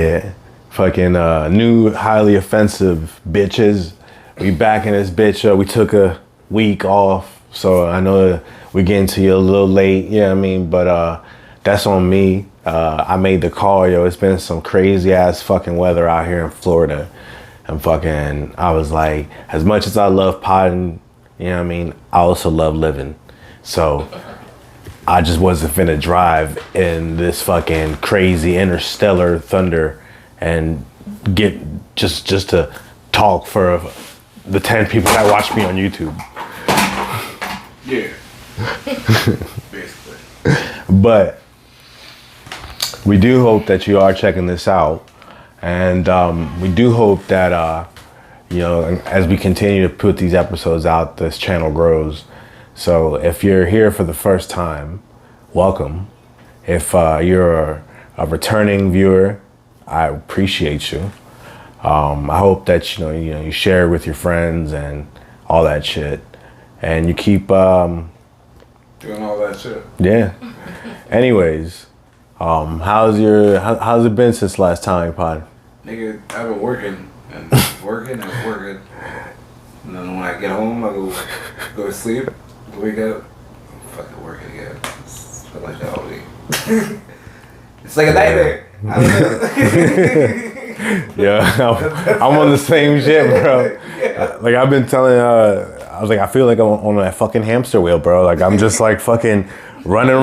Yeah. Fucking new highly offensive bitches. We back in this bitch. We took a week off, so I know we getting to you a little late, you know what I mean? But that's on me. I made the call, yo. It's been some crazy ass fucking weather out here in Florida. And fucking, I was like, as much as I love potting, you know what I mean? I also love living. So I just wasn't finna drive in this fucking crazy interstellar thunder and get just to talk for the 10 people that watch me on YouTube. Yeah. Basically. But we do hope that you are checking this out. And we do hope that, you know, as we continue to put these episodes out, this channel grows. So if you're here for the first time, welcome. If you're a returning viewer, I appreciate you. I hope that you share it with your friends and all that shit, and you keep doing all that shit. Yeah. Anyways, how's it been since last time, pod? Nigga, I've been working and working. And then when I get home, I go to sleep, wake up, fucking working again. It's been like that all week. It's like a nightmare. Yeah, I'm on the same shit, bro. Like I've been telling, I was like, I feel like I'm on that fucking hamster wheel, bro. Like I'm just like fucking running,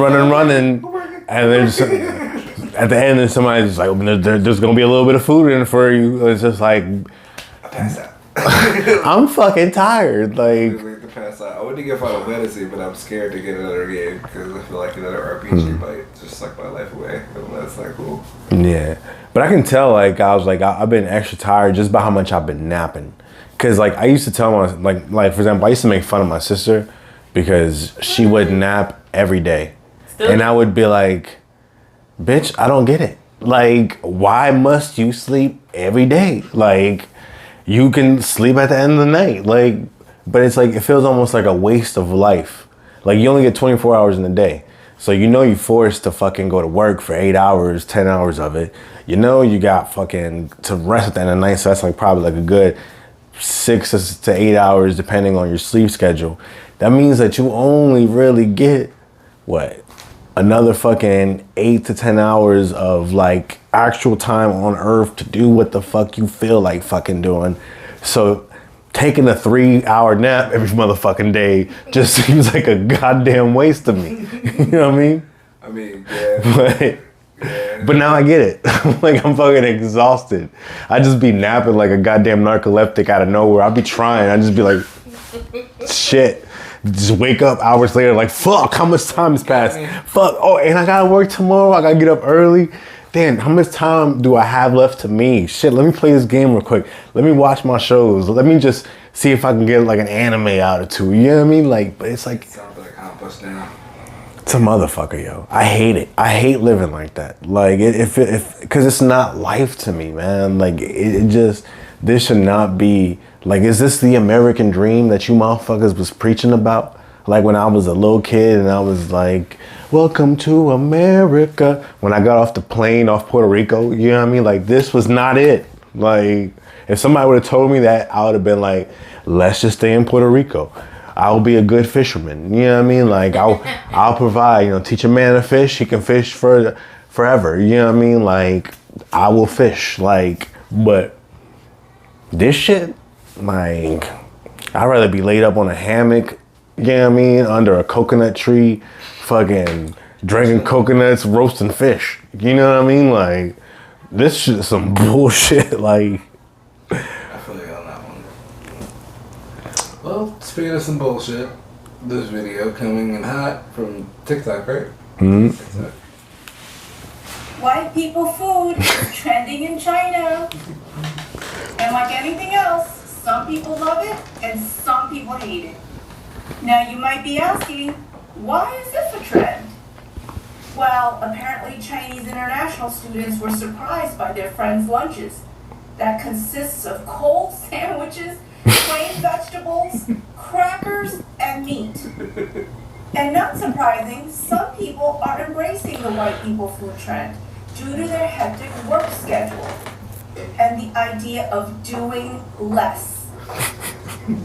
and then just, at the end, somebody's just like, there's gonna be a little bit of food in it for you. It's just like, I pass out. I'm fucking tired. Like to pass out. I went to get Final Fantasy, but I'm scared to get another game because I feel like another RPG might just suck my life away. And that's not cool. Yeah, but I can tell. Like I was like, I've been extra tired just by how much I've been napping. Cause like I used to tell my like for example, I used to make fun of my sister because she would nap every day, and I would be like, bitch, I don't get it. Like, why must you sleep every day? Like, you can sleep at the end of the night. Like, but it's like, it feels almost like a waste of life. Like, you only get 24 hours in a day. So, you're forced to fucking go to work for 8 hours, 10 hours of it. You got fucking to rest at the end of the night. So, that's like probably like a good 6 to 8 hours, depending on your sleep schedule. That means that you only really get, what? Another fucking 8 to 10 hours of like actual time on earth to do what the fuck you feel like fucking doing. So taking a 3-hour nap every motherfucking day just seems like a goddamn waste to me. You know what I mean? I mean, yeah. But now I get it. Like I'm fucking exhausted. I just be napping like a goddamn narcoleptic out of nowhere. I'll be trying. I just be like, shit. Just wake up hours later like, fuck, how much time has passed? Fuck, oh, and I gotta work tomorrow. I gotta get up early. Damn, how much time do I have left to me? Shit, let me play this game real quick. Let me watch my shows. Let me just see if I can get like an anime out or two. You know what I mean? Like, but it's like, sounds like accomplice now. It's a motherfucker, yo. I hate it. I hate living like that. Like, because it's not life to me, man. Like, it just, this should not be, like, is this the American dream that you motherfuckers was preaching about? Like, when I was a little kid and I was like, welcome to America. When I got off the plane off Puerto Rico, you know what I mean? Like, this was not it. Like, if somebody would have told me that, I would have been like, let's just stay in Puerto Rico. I'll be a good fisherman. You know what I mean? Like, I'll provide, teach a man to fish, he can fish for forever. You know what I mean? Like, I will fish. Like, but this shit, like, I'd rather be laid up on a hammock, you know what I mean? Under a coconut tree, fucking drinking coconuts, roasting fish. You know what I mean? Like, this shit is some bullshit. Like, I feel like on that one. Well, speaking of some bullshit, this video coming in hot from TikTok, right? Mm-hmm. TikTok. White people food is trending in China. And like anything else, some people love it and some people hate it. Now you might be asking, why is this a trend? Well, apparently Chinese international students were surprised by their friends' lunches. That consists of cold sandwiches, plain vegetables, crackers, and meat. And not surprising, some people are embracing the white people food trend due to their hectic work schedules. the idea of doing less.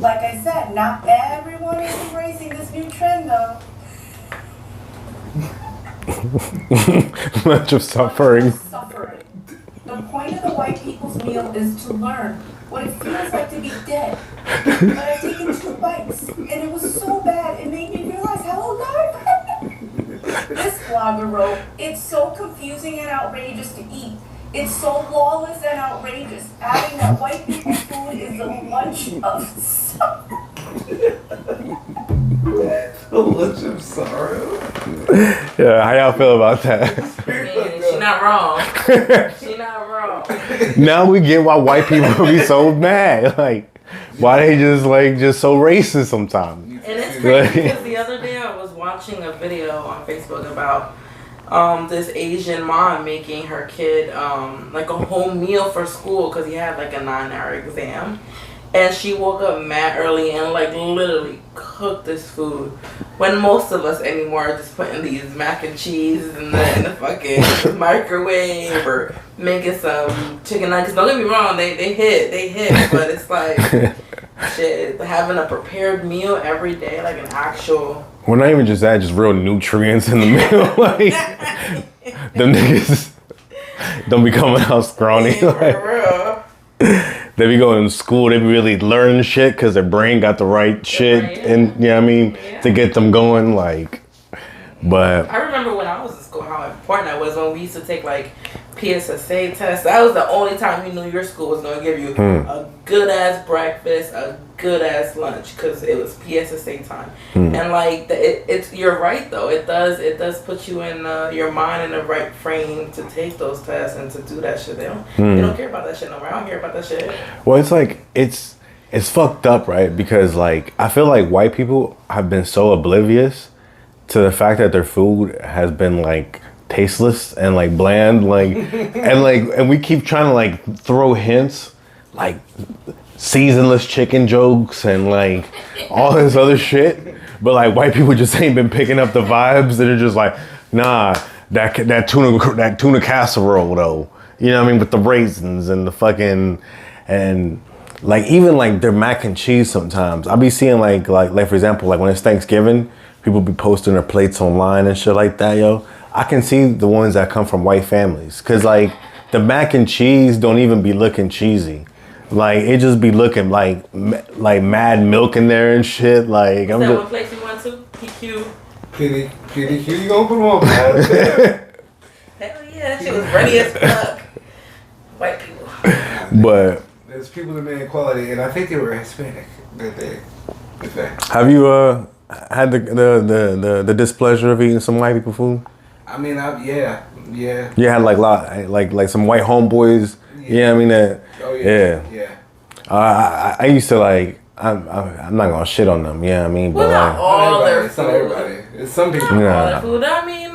Like I said, not everyone is embracing this new trend though. Much of suffering. The point of the white people's meal is to learn what it feels like to be dead. But I've taken 2 bites, and it was so bad, it made me realize how alive I am. This blogger wrote, it's so confusing and outrageous to eat. It's so lawless and outrageous, adding that white people's food is a lunch of suffering. A lunch of sorrow. Yeah, how y'all feel about that? She's not wrong. She's not wrong. Now we get why white people be so mad. Like, why they just so racist sometimes. And it's crazy because the other day I was watching a video on Facebook about this Asian mom making her kid like a home meal for school because he had like a 9-hour exam. And she woke up mad early and like literally cooked this food. When most of us anymore are just putting these mac and cheese in the fucking microwave or making some chicken nuggets. Don't get me wrong, they hit. But it's like shit, having a prepared meal every day, like an actual. Well, not even just that, just real nutrients in the meal. Like, them niggas don't be coming out scrawny. For Like, real. they be going to school, they be really learning shit because their brain got the right shit, and you know what I mean, to get them going. Like, but I remember when I was in school how important that was when we used to take like PSSA tests. That was the only time you knew your school was going to give you a good ass breakfast, a good ass lunch, because it was PSSA time. And like it's you're right though. It does put you in your mind in the right frame to take those tests and to do that shit. They don't care about that shit no more. I don't care about that shit. well, it's like it's fucked up, right? Because like I feel like white people have been so oblivious to the fact that their food has been like tasteless and like bland, like and we keep trying to like throw hints like seasonless chicken jokes and like all this other shit, but like white people just ain't been picking up the vibes. They're just like, nah, that tuna casserole though, you know what I mean, with the raisins and the fucking, and like even like their mac and cheese sometimes I be seeing like for example, like when it's Thanksgiving, people be posting their plates online and shit like that, yo. I can see the ones that come from white families, cause like the mac and cheese don't even be looking cheesy. Like it just be looking like mad milk in there and shit. Like I'm just. What place you went to? PQ. PDQ, you gonna put them on, man? Hell yeah, that shit was ready as fuck. White people. But there's people that made equality, and I think they were Hispanic that day. Have you had the displeasure of eating some white people food? I mean, yeah. You had like some white homeboys. Yeah, I mean that. Oh yeah. I used to like. I'm not gonna shit on them. Yeah, I mean, well, but not all their food. Not everybody. It's some people. Not all their food. I mean.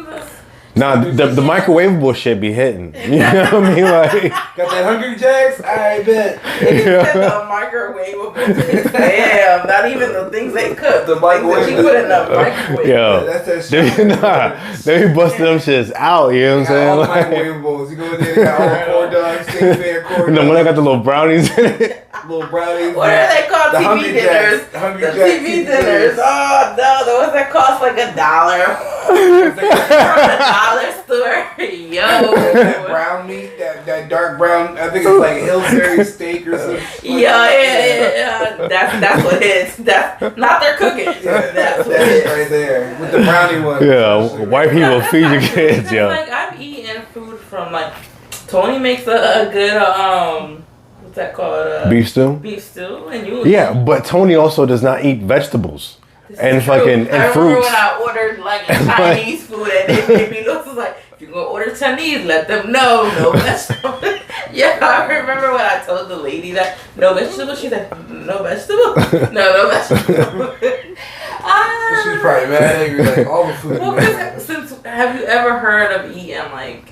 Nah, the microwavable shit be hitting. You know what I mean? Like, got that Hungry Jacks? I bet. The microwavable shit. Damn, not even the things they cook. The microwave. You put in the microwave. Yo, that's that shit. They be busting them shits out. You know what I'm saying? All microwavables. You go in there, they got all corn dogs, six fair corn dogs. No, when I got the little brownies in it. Little brownies. What are they called? The TV dinners. The Hungry The Jacks TV dinners. Oh no, the ones that cost like $1. Dollar store. Yo. That brown meat, that dark brown, I think it's like Hillsbury steak or something. Yeah. That's what it is. That's not their cooking. Yeah, that's what that it is is. right there. With the brownie one. Yeah, white people feed your kids, yo. Like I've eaten food from like Tony makes a good what's that called? Beef stew? Beef stew, and you. Yeah, but Tony also does not eat vegetables and fucking I and remember fruits. when I ordered like Chinese food and they made me look like, if you're gonna order Chinese, let them know no vegetables. Yeah, I remember when I told the lady that no vegetables. She's like, no vegetables, no vegetables. She's probably mad angry, like all the food. Well, since have you ever heard of eating like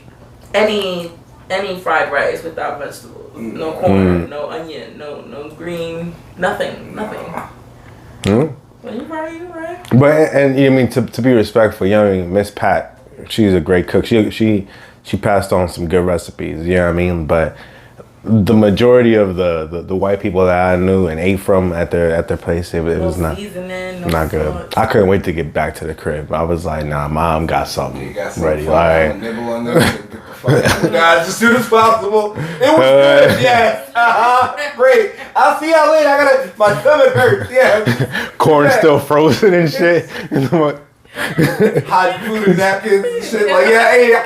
any fried rice without vegetables? No corn, no onion, no green, nothing. Hmm? Well, you right. But and you know, I mean to be respectful, you know what I mean, Miss Pat, she's a great cook. She passed on some good recipes, you know what I mean? But the majority of the white people that I knew and ate from at their place, it was not seasoning, not good. Sauce. I couldn't wait to get back to the crib. I was like, nah, mom got something You got some ready. fun, Like, nibble on this. Get the fuck out. Guys, as soon as possible. It was good. Yes. Great. I'll see y'all later. My stomach hurts. Yeah. corn still frozen and shit. Hot food and napkins and shit. Like, yeah, I ate it.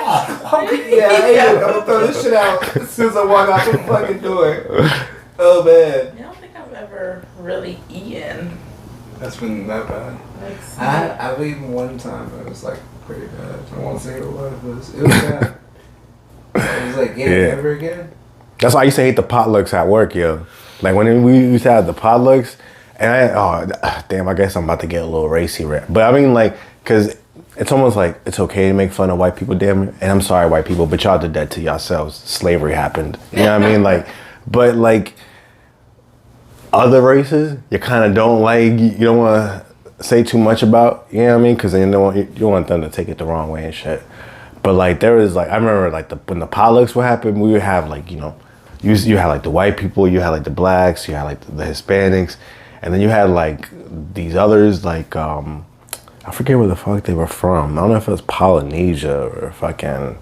Yeah, I ate it. I'm gonna throw this shit out as soon as I walk out the fucking door. Oh, man. I don't think I've ever really eaten. That's been that bad. Like, I've eaten one time, but it was like pretty bad. I won't say what it was. It was bad. It was like, ever again? That's why I used to hate the potlucks at work, yo. Like when we used to have the potlucks, and damn, I guess I'm about to get a little racy, right? But I mean, like, cause it's almost like it's okay to make fun of white people, damn it. And I'm sorry, white people, but y'all did that to yourselves. Slavery happened. You know what I mean? Like, but like other races, you kind of don't like. You don't want to say too much about. You know what I mean? Cause then you don't want them to take it the wrong way and shit. But like there was like I remember like when the potlucks would happen, we would have like you had like the white people, you had like the blacks, you had like the Hispanics, and then you had like these others like I forget where the fuck they were from. I don't know if it was Polynesia or fucking,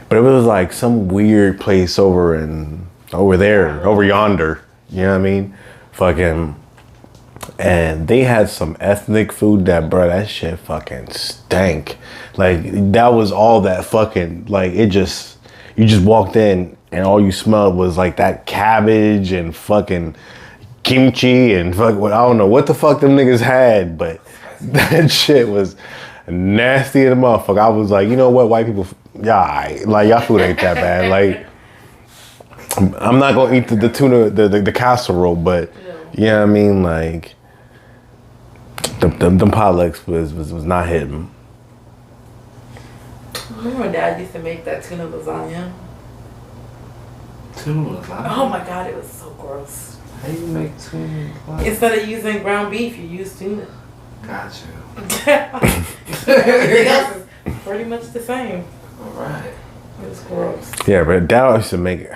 but it was like some weird place over yonder. You know what I mean? Fucking. And they had some ethnic food that shit fucking stank. Like that was all that fucking like you just walked in and all you smelled was like that cabbage and fucking kimchi and I don't know what the fuck them niggas had, but that shit was nasty in the motherfucker. I was like, you know what, white people, like y'all food ain't that bad. Like I'm not gonna eat the tuna, the casserole, but you know what I mean, like. Them potlucks was not hitting. Remember when Dad used to make that tuna lasagna? Tuna lasagna? Oh my god, it was so gross. How do you make tuna lasagna? Instead of using ground beef, you use tuna. Gotcha. Everything else is pretty much the same. Alright. It was gross. Yeah, but Dad used to make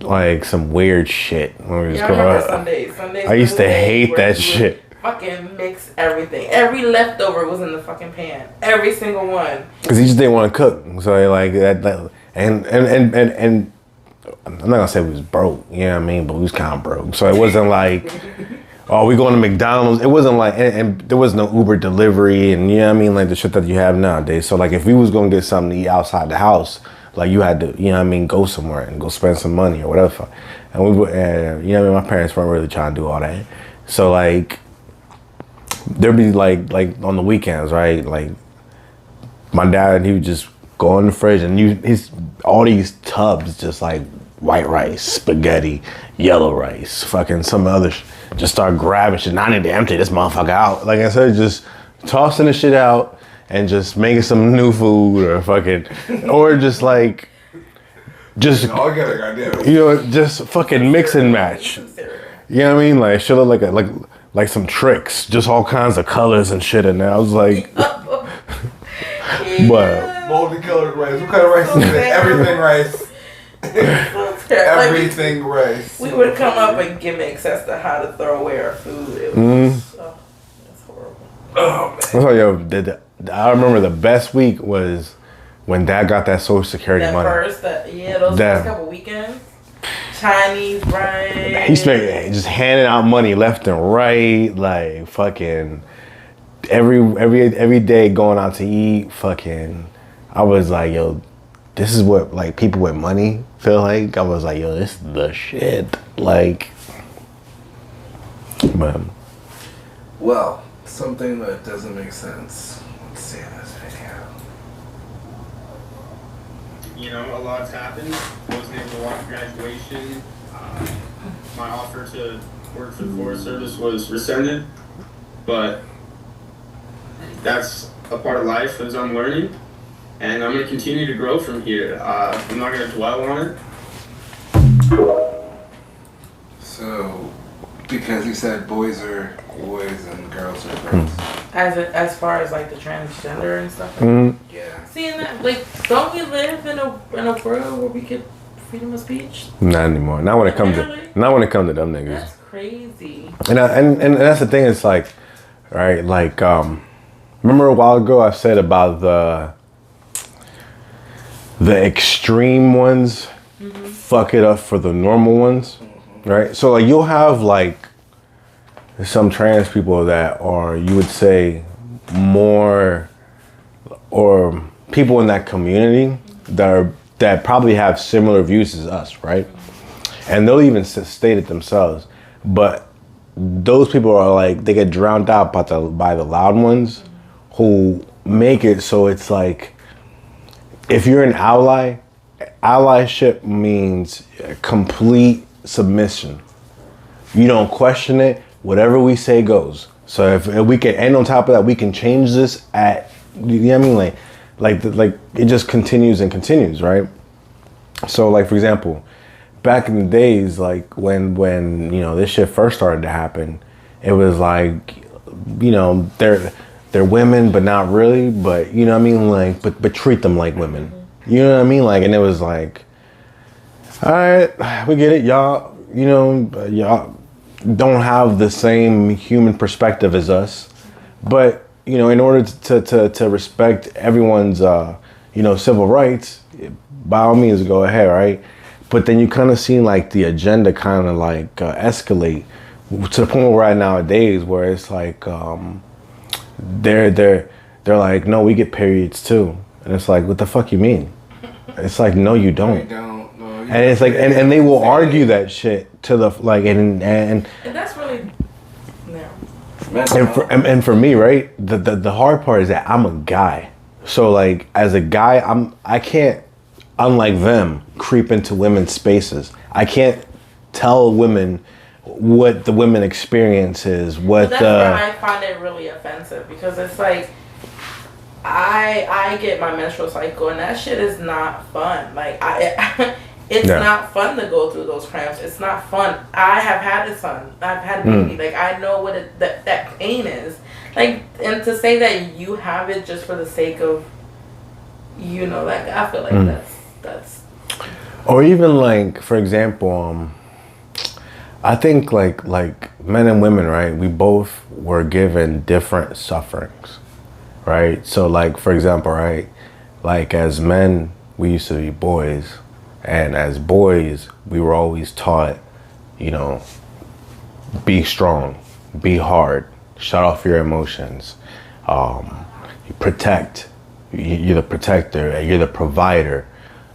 like some weird shit when we was Yeah, I growing remember up. Sundays I used to hate where that you shit. Fucking mix everything. Every leftover was in the fucking pan. Every single one. Cause he just didn't want to cook, so like that and I'm not gonna say we was broke, you know what I mean, but we was kind of broke. So it wasn't like, oh, we going to McDonald's. It wasn't like, and there was no Uber delivery, and you know what I mean, like the shit that you have nowadays. So like if we was gonna get something to eat outside the house, like you had to, you know what I mean, go somewhere and go spend some money or whatever. And we would, you know what I mean, my parents weren't really trying to do all that. So like. There'd be like on the weekends, right? Like my dad, he would just go in the fridge and he's all these tubs, just like white rice, spaghetti, yellow rice, fucking some other just start grabbing shit. Now I need to empty this motherfucker out. Like I said, just tossing the shit out and just making some new food or fucking, or just like, just, All together, goddamn. you know, just fucking mix and match. You know what I mean? Like should look like some tricks, just all kinds of colors and shit in there. I was like, but Multicolored rice. What kind of rice is it? Everything rice. Everything rice. We would come up with gimmicks as to how to throw away our food. It was that's horrible. Oh man. that's why, yo, I remember the best week was when Dad got that Social Security money. Those first couple weekends. Chinese rice. He's just handing out money left and right, like fucking every day going out to eat. Fucking, I was like, yo, this is what like people with money feel like. I was like, yo, this is the shit. Like, man. Well, something that doesn't make sense. Let's see this video. You know, a lot's happened. Wasn't able to watch graduation. My offer to work for the Forest Service was rescinded, but that's a part of life as I'm learning, and I'm going to continue to grow from here. I'm not going to dwell on it. So, because he said boys are boys and girls are girls. As far as like the transgender and stuff. Mm-hmm. Yeah. Seeing that, like, don't we live in a world where we could freedom of speech? Not anymore. Not when it comes Really? to them niggas. That's crazy. And that's the thing. It's like, right? Like, remember a while ago I said about the extreme ones fuck it up for the normal ones, right? So like you'll have like some trans people that are, you would say, more, or people in that community that probably have similar views as us, right? And they'll even state it themselves, but those people are like, they get drowned out by the loud ones who make it so it's like, if you're an ally, allyship means complete submission. You don't question it. Whatever we say goes. So if we can, and on top of that, we can change this at, you know what I mean? Like it just continues and continues, right? So like, for example, back in the days, like when you know, this shit first started to happen, it was like, you know, they're women, but not really, but you know what I mean? Like, but treat them like women. You know what I mean? Like, and it was like, all right, we get it. Y'all, you know, y'all don't have the same human perspective as us, but you know, in order to respect everyone's, you know, civil rights, by all means go ahead, right? But then you kind of seen like the agenda kind of like escalate to the point right nowadays where it's like, they're like, no, we get periods too. And it's like, what the fuck you mean? It's like, no, you don't. And it's like, and they will argue that shit to the, like, and that's really, no. And for me, right, the hard part is that I'm a guy. So like, as a guy, I can't, unlike them, creep into women's spaces. I can't tell women what the women experience is, what that's where I find it really offensive, because it's like, I get my menstrual cycle and that shit is not fun. Like it's not fun to go through those cramps. It's not fun. I have had a son. I've had a baby. Like I know what that pain is. Like, and to say that you have it just for the sake of, you know, like I feel like that's. Or even like, for example, I think like men and women, right? We both were given different sufferings. Right? So like, for example, right? Like as men, we used to be boys, and as boys, we were always taught, you know, be strong, be hard, shut off your emotions, you protect, you're the protector, you're the provider,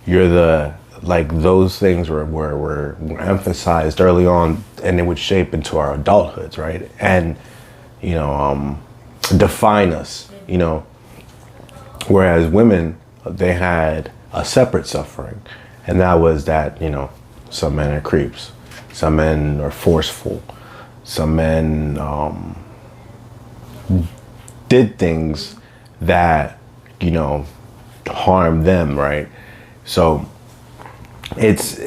you're the, like those things were emphasized early on, and it would shape into our adulthoods, right? And, you know, define us. You know, whereas women, they had a separate suffering, and that was that, you know, some men are creeps, some men are forceful, some men did things that, you know, harm them, right? So it's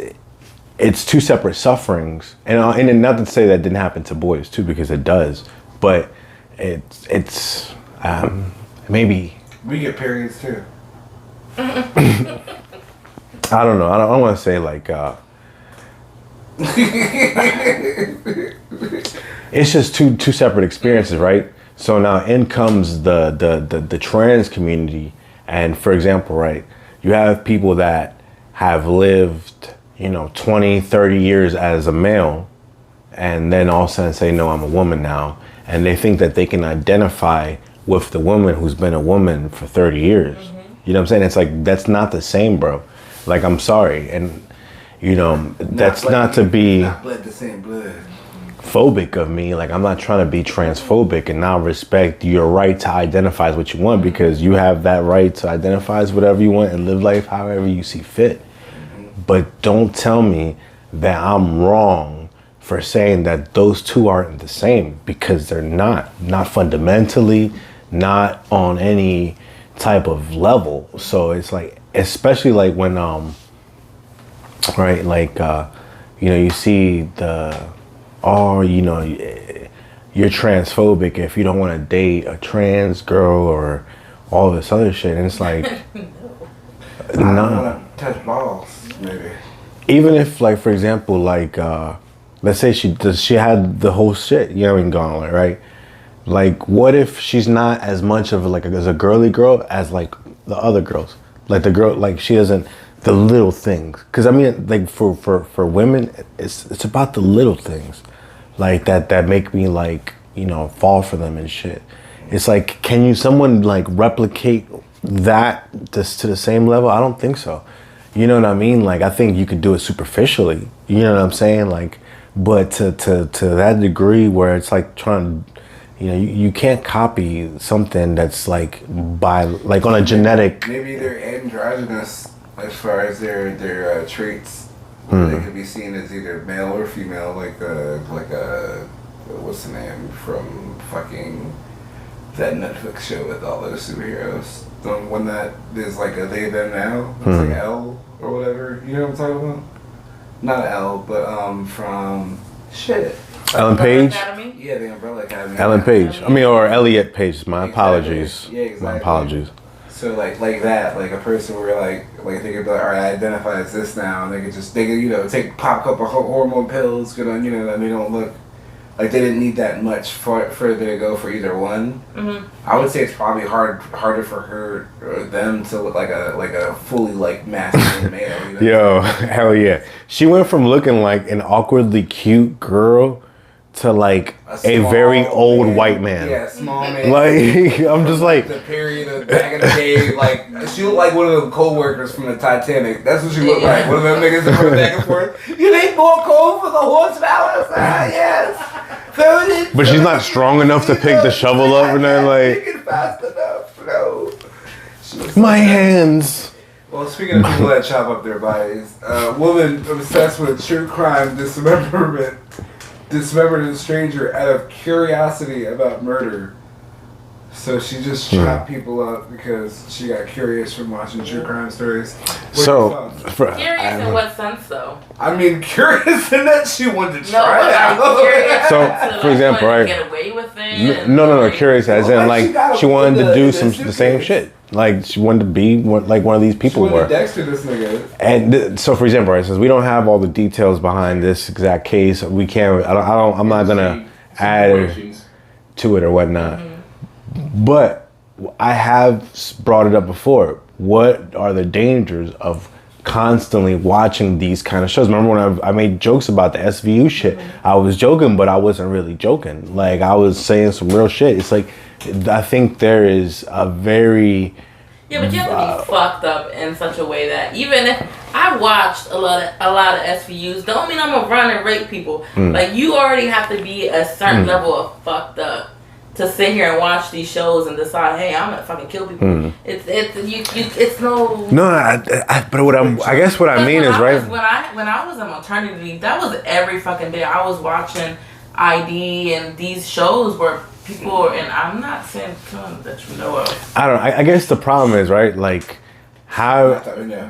two separate sufferings, and not to say that didn't happen to boys too, because it does, but it's maybe we get periods too. I don't know. I don't want to say like it's just two separate experiences, right? So now in comes the trans community, and for example, right, you have people that have lived, you know, 20, 30 years as a male, and then all of a sudden say, no, I'm a woman now, and they think that they can identify with the woman who's been a woman for 30 years. You know what I'm saying? It's like, that's not the same, bro. Like, I'm sorry. And, you know, that's not to be not blood the same blood. Phobic of me. Like, I'm not trying to be transphobic and not respect your right to identify as what you want, because you have that right to identify as whatever you want and live life however you see fit. But don't tell me that I'm wrong for saying that those two aren't the same, because they're not fundamentally, not on any type of level. So it's like, especially like when right, like you know, you see the, oh, you know, you're transphobic if you don't want to date a trans girl or all this other shit, and it's like I don't want to touch balls, maybe. even if, like, for example, like, let's say she had the whole shit, you know what I mean, gauntlet, right? Like, what if she's not as much of like as a girly girl as like the other girls? Like the girl, like she doesn't the little things. Because I mean, like for women, it's about the little things, like that make me like, you know, fall for them and shit. It's like, can you someone like replicate that to the same level? I don't think so. You know what I mean? Like, I think you could do it superficially. You know what I'm saying? Like, but to that degree where it's like trying, you know, you can't copy something that's like by like on a genetic. Maybe they're androgynous as far as their traits. They could be seen as either male or female, like a what's the name from fucking that Netflix show with all those superheroes. The one that is like a they them now. It's like L or whatever. You know what I'm talking about? Not L, but from shit. Ellen Page. Academy? Yeah, the Umbrella Academy. Ellen Page. I mean, or Elliot Page. My apologies. Yeah, exactly. My apologies. So like that, like a person where like they could be like, all right, I identify as this now, and they could you know take pop couple hormone pills, you know, and they don't look like they didn't need that much further to go for either one. I would say it's probably harder for her or them to look like a fully like masculine male. You know? Yo, hell yeah. She went from looking like an awkwardly cute girl to like a very old white man. Yeah, small man. Like, I'm just like the period of back in the day, like she looked like one of the co-workers from the Titanic. That's what she looked like. One of them niggas that went back and forth. You need more coal for the horse palace? Yes. but she's not strong enough to pick the shovel up and then like fast enough. No. my hands. Well, speaking of people that chop up their bodies, woman obsessed with true crime dismembered a stranger out of curiosity about murder. So she just chopped people up because she got curious from watching true crime stories. So, Curious in what sense, though? I mean, curious in that she wanted to No, try it but out. curious So, to, for example, what, right? Get away with it. No, curious as in Well, like she wanted to do the same suitcase. shit. Like she wanted to be like one of these people She were. wanted Dexter this nigga. And so, for example, right, since we don't have all the details behind this exact case, we can't. I'm not gonna add to it or whatnot. But I have brought it up before. What are the dangers of constantly watching these kind of shows? Remember when I made jokes about the SVU shit? I was joking, but I wasn't really joking. Like, I was saying some real shit. It's like, I think there is a very... Yeah, but you have to be fucked up in such a way that even if I watched a lot of SVUs, don't mean I'm gonna run and rape people. Like, you already have to be a certain level of fucked up to sit here and watch these shows and decide, hey, I'm gonna fucking kill people. It's no. No, but I guess what I mean is, right? When I was in maternity leave, that was every fucking day. I was watching ID and these shows where people, and I'm not saying killing that you know of. I don't know. I guess the problem is, right, like, how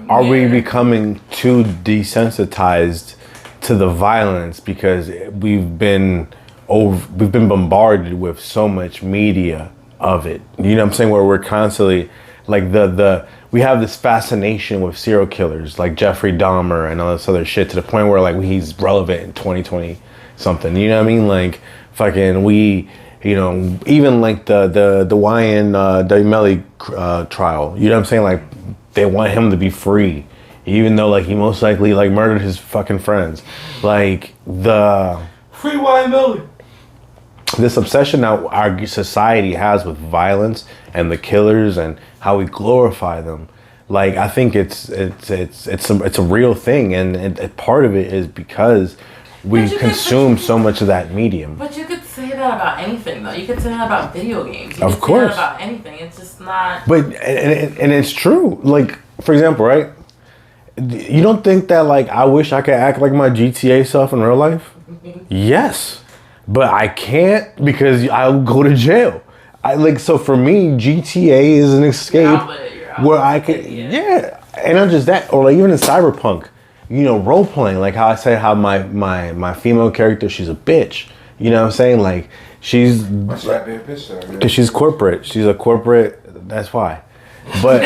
are we becoming too desensitized to the violence because we've been bombarded with so much media of it. You know what I'm saying? Where we're constantly like we have this fascination with serial killers like Jeffrey Dahmer and all this other shit to the point where like he's relevant in 2020 something. You know what I mean? Like fucking you know, even like the Wyan Melly trial. You know what I'm saying? Like they want him to be free, even though like he most likely like murdered his fucking friends. Like Free Wyan Melly. This obsession that our society has with violence and the killers and how we glorify them, like I think it's a real thing, and part of it is because we consume so much of that medium. But you could say that about anything, though. You could say that about video games. You Of could course. say that about anything. It's just not. But and it's true. Like for example, right? You don't think that like I wish I could act like my GTA self in real life? Yes. But I can't because I'll go to jail. So for me, GTA is an escape where I can, and not just that, or like even in Cyberpunk, you know, role playing, like how I said how my female character, she's a bitch. You know what I'm saying? Like she's because she's corporate. She's a corporate. That's why. But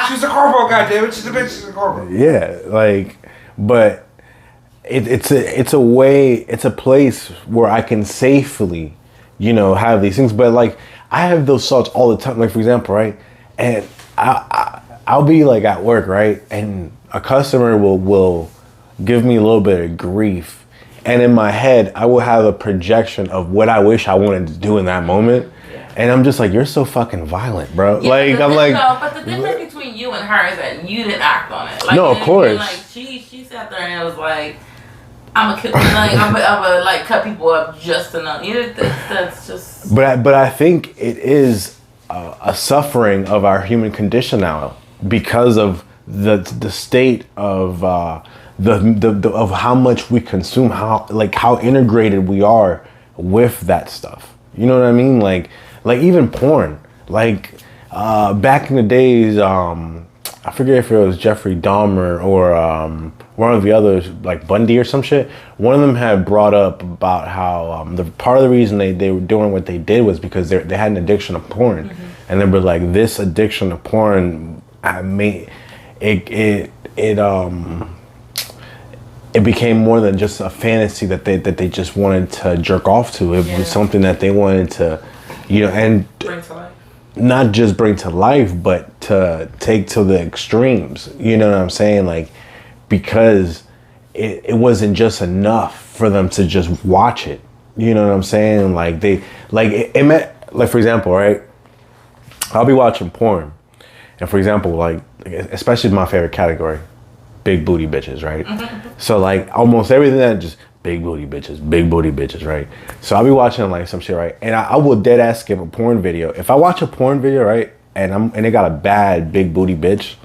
she's a corporal, goddammit. She's a bitch. She's a corporal. yeah, like but it's a way, it's a place where I can safely, have these things. But like I have those thoughts all the time. Like for example, right, and I'll be like at work, right, and a customer will give me a little bit of grief, and in my head I will have a projection of what I wish I wanted to do in that moment. And I'm just like, you're so fucking violent, bro. Yeah, like, I'm like... No, but the difference between you and her is that you didn't act on it. Like, no, of course. Like, she sat there and it was like, I'm gonna like cut people up just enough. That's just... But I think it is a suffering of our human condition now because of the state of of how much we consume, how integrated we are with that stuff. You know what I mean? Like even porn. Like back in the days, I forget if it was Jeffrey Dahmer or one of the others, like Bundy or some shit. One of them had brought up about how the part of the reason they were doing what they did was because they had an addiction to porn, and they were like, this addiction to porn, it became more than just a fantasy that they just wanted to jerk off to. It was something that they wanted to, and bring to life. Not just bring to life, but to take to the extremes. You know what I'm saying? Like, because it wasn't just enough for them to just watch it. You know what I'm saying? Like it meant, like for example, right? I'll be watching porn, and for example, like especially my favorite category, big booty bitches, right? So like almost everything that just big booty bitches, right? So I'll be watching like some shit, right? And I will dead ass skip a porn video. If I watch a porn video, right, and they got a bad big booty bitch,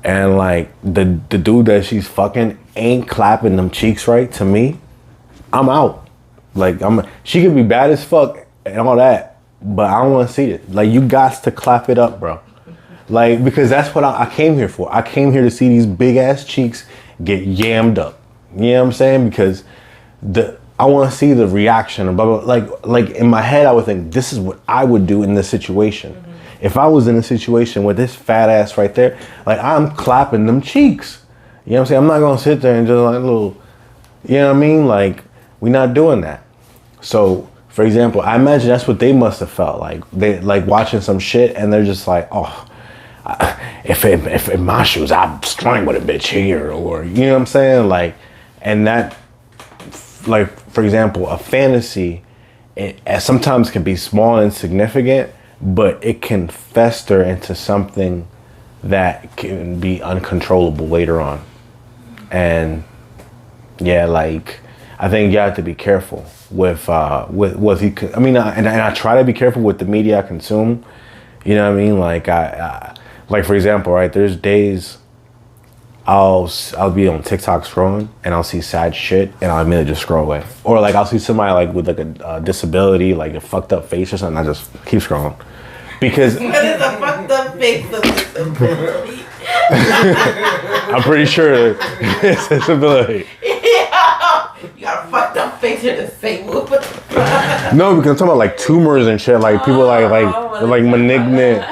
and like the dude that she's fucking ain't clapping them cheeks right to me, I'm out. Like she could be bad as fuck and all that, but I don't want to see it. Like you got to clap it up, bro. Like, because that's what I came here for. I came here to see these big ass cheeks get yammed up. You know what I'm saying? Because I want to see the reaction and blah, blah. Like in my head, I would think this is what I would do in this situation. If I was in a situation with this fat ass right there, like I'm clapping them cheeks. You know what I'm saying? I'm not going to sit there and just like little, you know what I mean? Like, we're not doing that. So, for example, I imagine that's what they must have felt like. They like watching some shit and they're just like, oh, if in my shoes, I'd strangle a bitch here, or you know what I'm saying? Like, and that, like for example, a fantasy, it sometimes can be small and insignificant, but it can fester into something that can be uncontrollable later on. And yeah, like I think you have to be careful with what you. I mean, and I try to be careful with the media I consume. You know what I mean? Like like for example, right? There's days I'll be on TikTok scrolling and I'll see sad shit and I'll immediately just scroll away. Or like I'll see somebody like with like a disability, like a fucked up face or something. I just keep scrolling because what is a fucked up face of disability? I'm pretty sure it's disability. Yeah. You got a fucked up face, you're disabled. No, because I'm talking about like tumors and shit. Like people like malignant,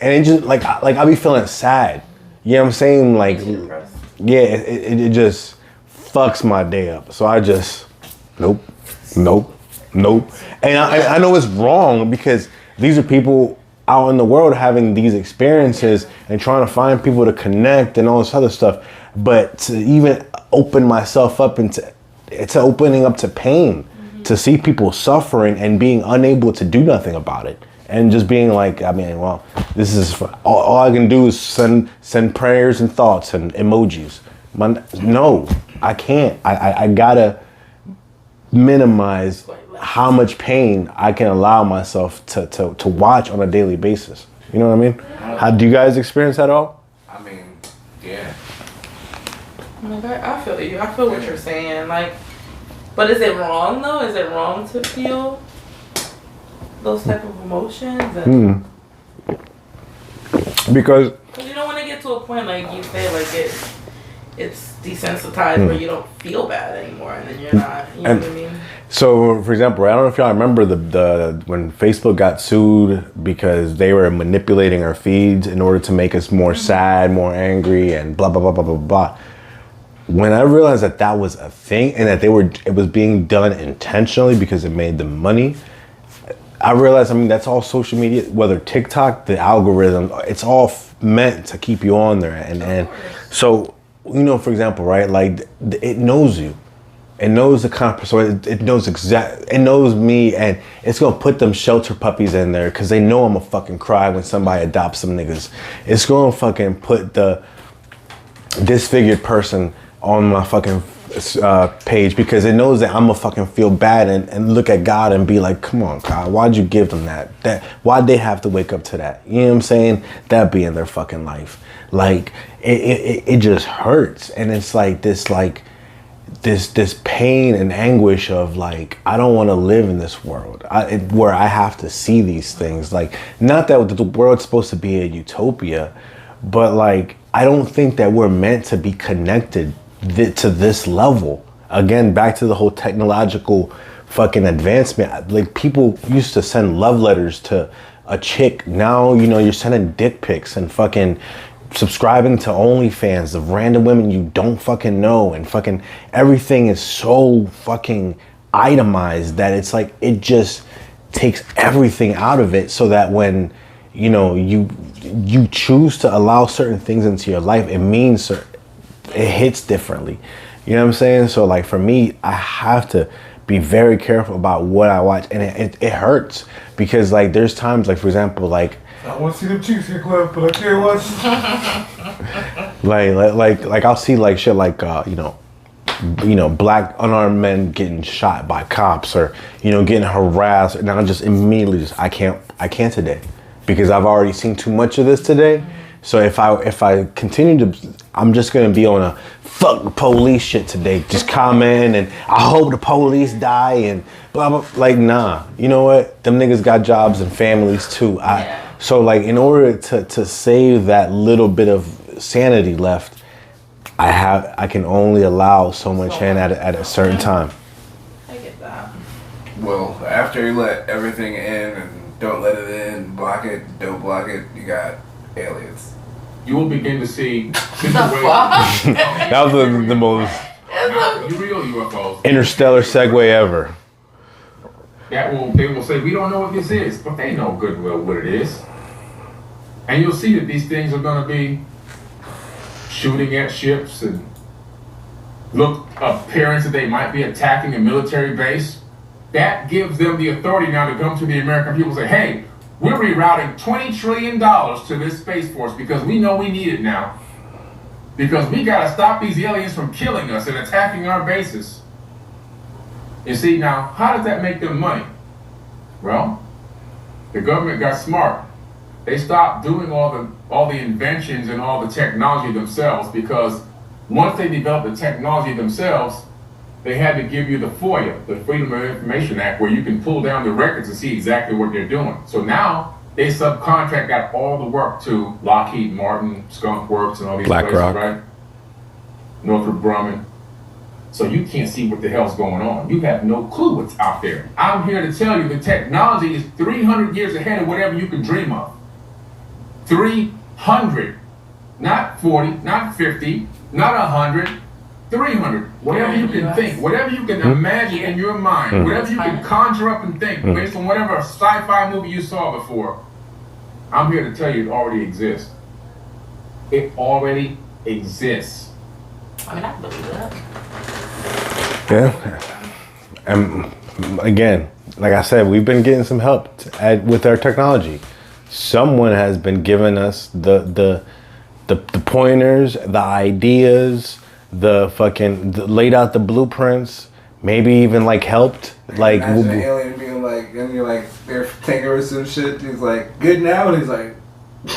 and it just like I'll be feeling sad. You know what I'm saying? Like, yeah, it just fucks my day up. So I just nope. And I know it's wrong because these are people out in the world having these experiences and trying to find people to connect and all this other stuff. But to even open myself up into opening up to pain, to see people suffering and being unable to do nothing about it. And just being like, I mean, well, this is all I can do is send prayers and thoughts and emojis. No, I can't. I gotta minimize how much pain I can allow myself to watch on a daily basis. You know what I mean? How do you guys experience that at all? I mean, yeah. Like, I feel you. I feel what you're saying. Like, but is it wrong though? Is it wrong to feel those type of emotions? And Because you don't want to get to a point like you say, like it's desensitized where you don't feel bad anymore, and then you're not. You know what I mean? So, for example, I don't know if y'all remember the when Facebook got sued because they were manipulating our feeds in order to make us more sad, more angry, and blah blah blah blah blah blah. when I realized that that was a thing and that it was being done intentionally because it made them money, I realized, I mean, that's all social media, whether TikTok, the algorithm, it's all meant to keep you on there. And so, you know, for example, right, like it knows you. It knows the kind of person, it knows me, and it's gonna put them shelter puppies in there because they know I'm gonna fucking cry when somebody adopts some niggas. It's gonna fucking put the disfigured person on my fucking page because it knows that I'm gonna fucking feel bad and look at God and be like, come on, God, why'd you give them that? Why'd they have to wake up to that? You know what I'm saying? That be in their fucking life. Like it just hurts, and it's like this pain and anguish of like, I don't want to live in this world where I have to see these things. Like, not that the world's supposed to be a utopia, but like, I don't think that we're meant to be connected to this level. Again, back to the whole technological fucking advancement. Like, people used to send love letters to a chick. Now, you know, you're sending dick pics and fucking subscribing to OnlyFans of random women you don't fucking know, and fucking everything is so fucking itemized that it's like, it just takes everything out of it, so that when, you know, you choose to allow certain things into your life, it means it hits differently. You know what I'm saying? So like, for me, I have to be very careful about what I watch, and it hurts because like, there's times, like, for example, like, I want to see them cheeks get clapped, but I can't watch like I'll see like shit like you know, black unarmed men getting shot by cops, or, you know, getting harassed, and I'll just immediately I can't today, because I've already seen too much of this today. So if I continue to, I'm just gonna be on a fuck the police shit today, just comment and I hope the police die and blah blah. Like, nah, you know what? Them niggas got jobs and families too. So like, in order to save that little bit of sanity left, I can only allow so much in at a certain time. I get that. Well, after you let everything in and don't let it in, block it, don't block it, you got aliens. You will begin to see That was the most real UFOs. interstellar segue ever. They will say, we don't know what this is, but they know good and well what it is. And you'll see that these things are going to be shooting at ships and look appearance that they might be attacking a military base. That gives them the authority now to come to the American people and say, hey, we're rerouting $20 trillion to this Space Force because we know we need it now. Because we got to stop these aliens from killing us and attacking our bases. You see, now, how does that make them money? Well, the government got smart. They stopped doing all the inventions and all the technology themselves, because once they developed the technology themselves, they had to give you the FOIA, the Freedom of Information Act, where you can pull down the records and see exactly what they're doing. So now they subcontract out all the work to Lockheed Martin, Skunk Works, and all these places, right? Northrop Grumman. So you can't see what the hell's going on. You have no clue what's out there. I'm here to tell you the technology is 300 years ahead of whatever you can dream of. 300, not 40, not 50, not 100. 300, whatever you can think, whatever you can imagine in your mind, whatever you can conjure up and think based on whatever sci-fi movie you saw before, I'm here to tell you it already exists. It already exists. I mean, I believe that. Yeah. And again, like I said, we've been getting some help with our technology. Someone has been giving us the pointers, the ideas, laid out the blueprints, maybe even like helped. Like, imagine an alien being like, and you're like, they're taking her some shit. He's like, good now, and he's like,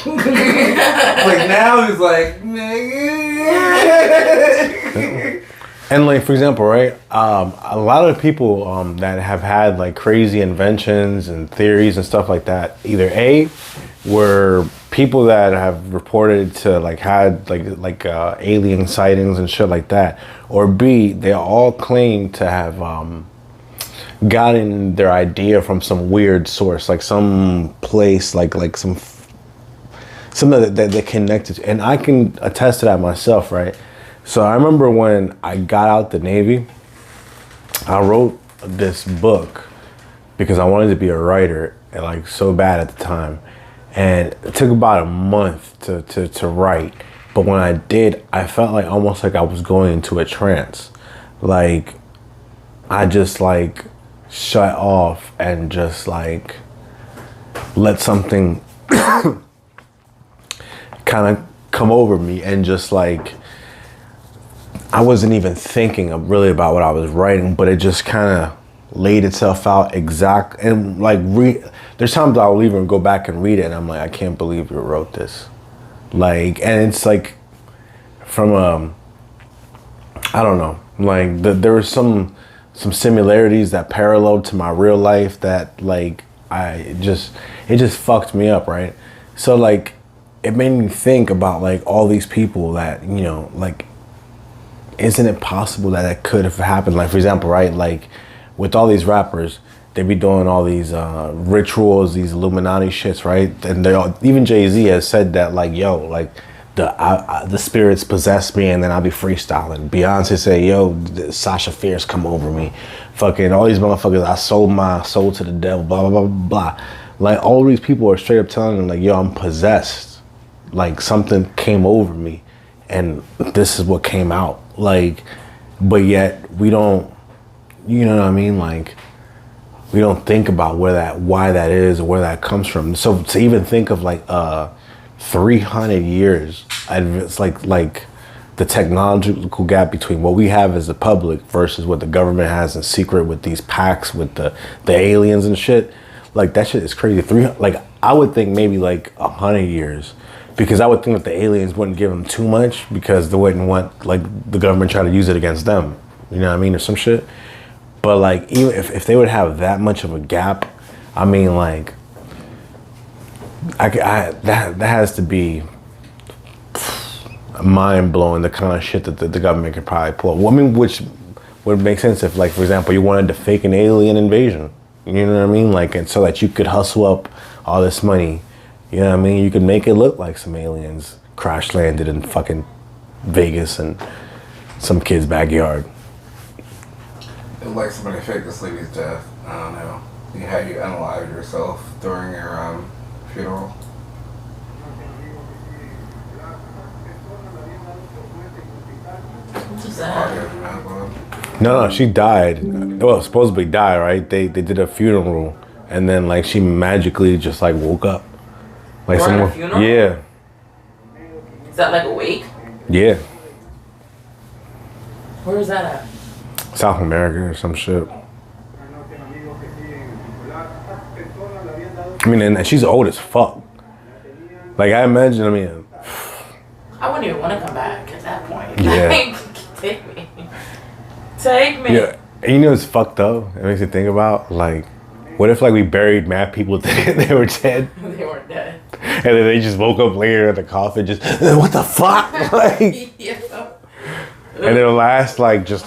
like now he's like, and like, for example, right, a lot of people that have had like crazy inventions and theories and stuff like that, either A, were people that have reported to like had like alien sightings and shit like that, or B, they all claim to have gotten their idea from some weird source, like some place, like something that they're connected to. And I can attest to that myself, right? So I remember when I got out the Navy, I wrote this book because I wanted to be a writer, and like so bad at the time. And it took about a month to write. But when I did, I felt like almost like I was going into a trance. Like I just like shut off and just like let something kind of come over me, and just like I wasn't even thinking really about what I was writing, but it just kind of laid itself out exact. And like there's times I'll even go back and read it and I'm like, I can't believe you wrote this. Like, and it's like from I don't know, like there were some similarities that paralleled to my real life that like it just fucked me up, right? So like it made me think about like all these people that, you know, like isn't it possible that it could have happened? Like for example, right, like with all these rappers, they be doing all these rituals, these Illuminati shits, right? And they all, even Jay-Z has said that like, yo, like the spirits possess me and then I'll be freestyling. Beyonce say, yo, Sasha Fierce come over me. Fucking all these motherfuckers, I sold my soul to the devil, blah, blah, blah, blah. Like all these people are straight up telling them like, yo, I'm possessed. Like something came over me and this is what came out. Like, but yet we don't, you know what I mean? Like, we don't think about why that is or where that comes from. So to even think of like 300 years, it's like the technological gap between what we have as the public versus what the government has in secret with these pacts with the aliens and shit. Like that shit is crazy. Like I would think maybe like 100 years, because I would think that the aliens wouldn't give them too much because they wouldn't want like the government trying to use it against them. You know what I mean, or some shit. But like, even if they would have that much of a gap, I mean, like, that has to be mind blowing. The kind of shit that the government could probably pull. Well, I mean, which would make sense if, like, for example, you wanted to fake an alien invasion. You know what I mean? Like, and so that you could hustle up all this money. You know what I mean? You could make it look like some aliens crash landed in fucking Vegas and some kid's backyard. It was like somebody faked this lady's death. I don't know. How you analyze yourself during your funeral. What's that? No, she died. Well, supposedly died, right? They did a funeral, and then like she magically just like woke up. Like During someone, a funeral? yeah, Is that like a wake? yeah, Where is that at? South America or some shit. I mean, and she's old as fuck. Like I imagine, I mean, I wouldn't even want to come back at that point. Yeah. Take me. Take me. yeah. And you know what's fucked up? It makes you think about like, what if like we buried mad people they were dead, They were dead. and then they just woke up later in the coffin, just what the fuck, like, Yeah. and their last like just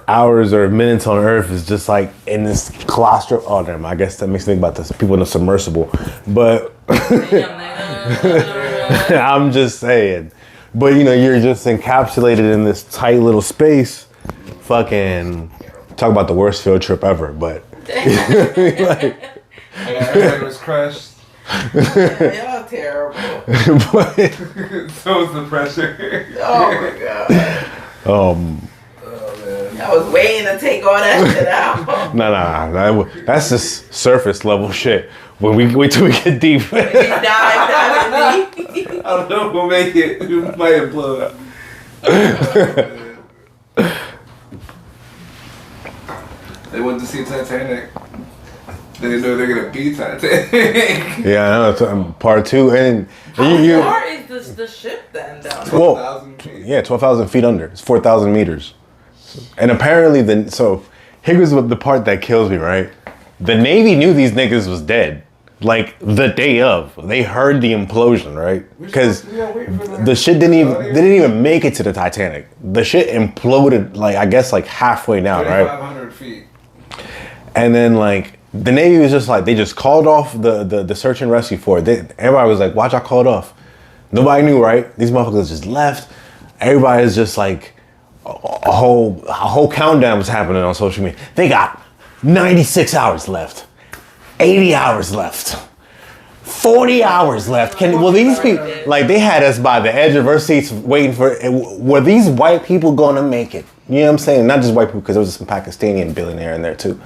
hours or minutes on Earth is just like in this claustro. Oh, damn! I guess that makes me think about this people in the submersible, but I'm just saying. But you know, you're just encapsulated in this tight little space. Fucking talk about the worst field trip ever, but Like, it was crushed. Y'all terrible. but, So was the pressure. Oh my god. Oh man. I was waiting to take all that shit out. nah, that's just surface level shit. When we wait till we get deep. Dive in me. I don't know if we'll make it. We might implode. They went to see Titanic. They didn't know they're gonna be Titanic. Yeah, I know. It's, part two, and How you far is the ship then down? 12,000 feet. yeah, 12,000 feet under. It's 4,000 meters. And apparently, so here's the part that kills me, right? The Navy knew these niggas was dead. Like the day of, they heard the implosion, right? Because the shit didn't even make it to the Titanic. The shit imploded, like I guess like halfway down, right? 2,500 feet. And then like the Navy was just like, they just called off the search and rescue for it. Everybody was like, watch, I called off. Nobody knew, right? These motherfuckers just left. everybody's just like, a whole countdown was happening on social media. They got 96 hours left, 80 hours left, 40 hours left. Will these people, like, they had us by the edge of our seats waiting for, were these white people gonna make it? You know what I'm saying? Not just white people, because there was some Pakistani billionaire in there too.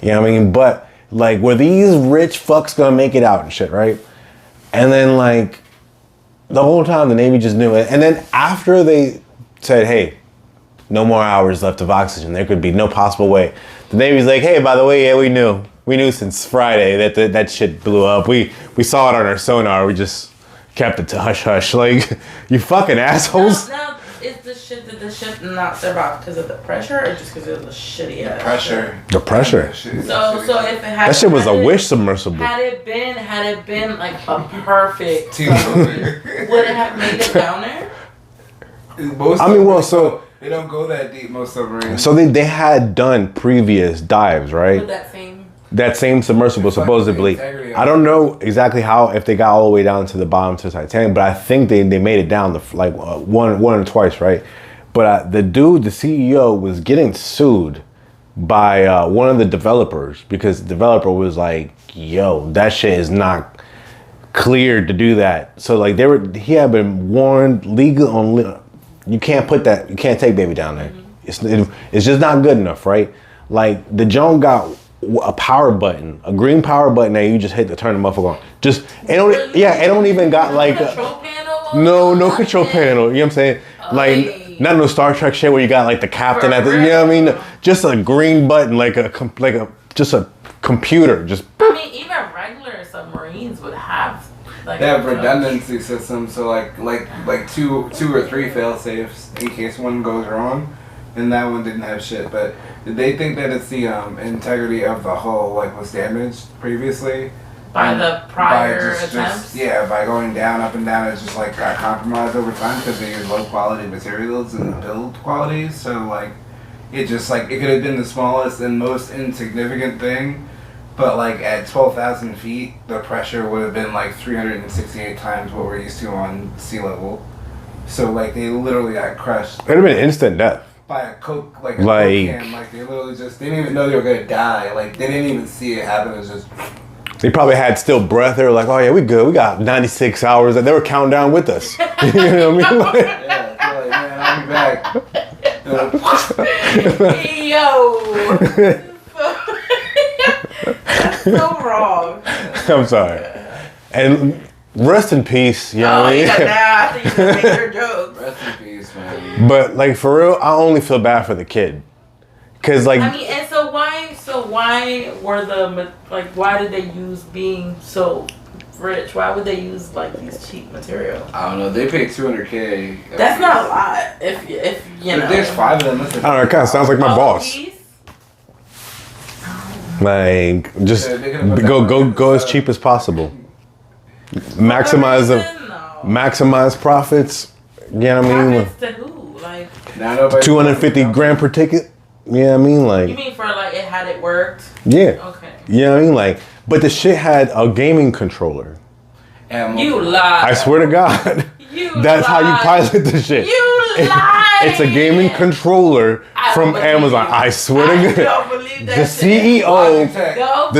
You know what I mean? But like, were these rich fucks gonna make it out and shit, right? And then like, the whole time the Navy just knew it. And then after they said, hey, no more hours left of oxygen, there could be no possible way, the Navy's like, hey, by the way, yeah, we knew since Friday that that shit blew up. We saw it on our sonar. We just kept it to hush hush. Like, you fucking assholes. Now, is the ship not survive because of the pressure or just because of the shitty ass Pressure. The pressure. So if it had That shit was a wish submersible. Had it been like a perfect Team submarine, would it have made it down there? They don't go that deep, most submarines. So they had done previous dives, right? With that same submersible, supposedly. I don't know exactly how, if they got all the way down to the bottom to the Titanic, but I think they made it down one or twice, right? But the dude, the CEO, was getting sued by one of the developers because the developer was like, yo, that shit is not cleared to do that. So like he had been warned you can't take baby down there. It's just not good enough, right? Like, the Joan got a power button, a green power button that you just hit to turn the motherfucker on. It don't even got like no control panel. You know what I'm saying? Like, not no Star Trek shit where you got like the captain at the, you know what I mean? Just a green button, just a computer. Just. I mean, even regular submarines would have. Like, they have redundancy systems, so like two or three fail safes in case one goes wrong, and that one didn't have shit. But did they think that it's the integrity of the hull was damaged previously by the prior attempts? By going down, up and down, it just got compromised over time because they use low quality materials and build qualities. So it could have been the smallest and most insignificant thing. But at 12,000 feet, the pressure would have been 368 times what we're used to on sea level. So they literally got crushed. It'd have been instant death. By a Coke, Coke can. They literally they didn't even know they were gonna die. They didn't even see it happen. It was just. They probably had still breath. They were like, oh yeah, we good. We got 96 hours. And they were counting down with us. You know what I mean? Yeah, man, I'll be back. Yo. That's so wrong. I'm sorry. And rest in peace, you know what I mean? I think you just make your jokes. Rest in peace, man. But for real, I only feel bad for the kid. Cause I mean, and so why were why did they use being so rich? Why would they use these cheap materials? I don't know. They paid $200K. That's not a lot. If you know. There's 5 of them. I don't know. It kind of sounds like my boss. Just go as cheap as possible. Maximize profits. You know what I mean? Profits to who? 250 grand per ticket. You know what I mean? You mean for it had it worked? Yeah. Okay. You know what I mean? But the shit had a gaming controller. You lied. I swear to God. That's how you pilot the shit. You lied. It's a gaming controller from Amazon. I swear to God. I don't believe that The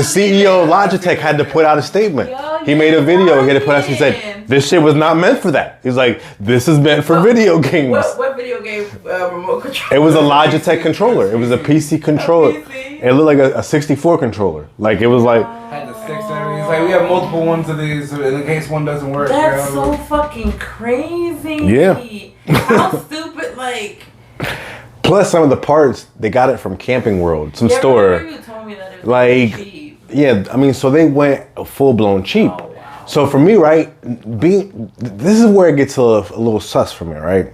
CEO of Logitech had to put out a statement. He made a video. He had to put out. He said, "This shit was not meant for that." He's like, "This is meant for video games." What video game remote control? It was a Logitech controller. It was a PC controller. It looked like a 64 controller. It was like. Had the 670s. We have multiple ones of these in case one doesn't work. That's so fucking crazy. Yeah. How stupid, Plus, some of the parts, they got it from Camping World, some store. You told me that it was cheap. Yeah, I mean, so they went full-blown cheap. Oh, wow. So for me, right, this is where it gets a little sus for me, right?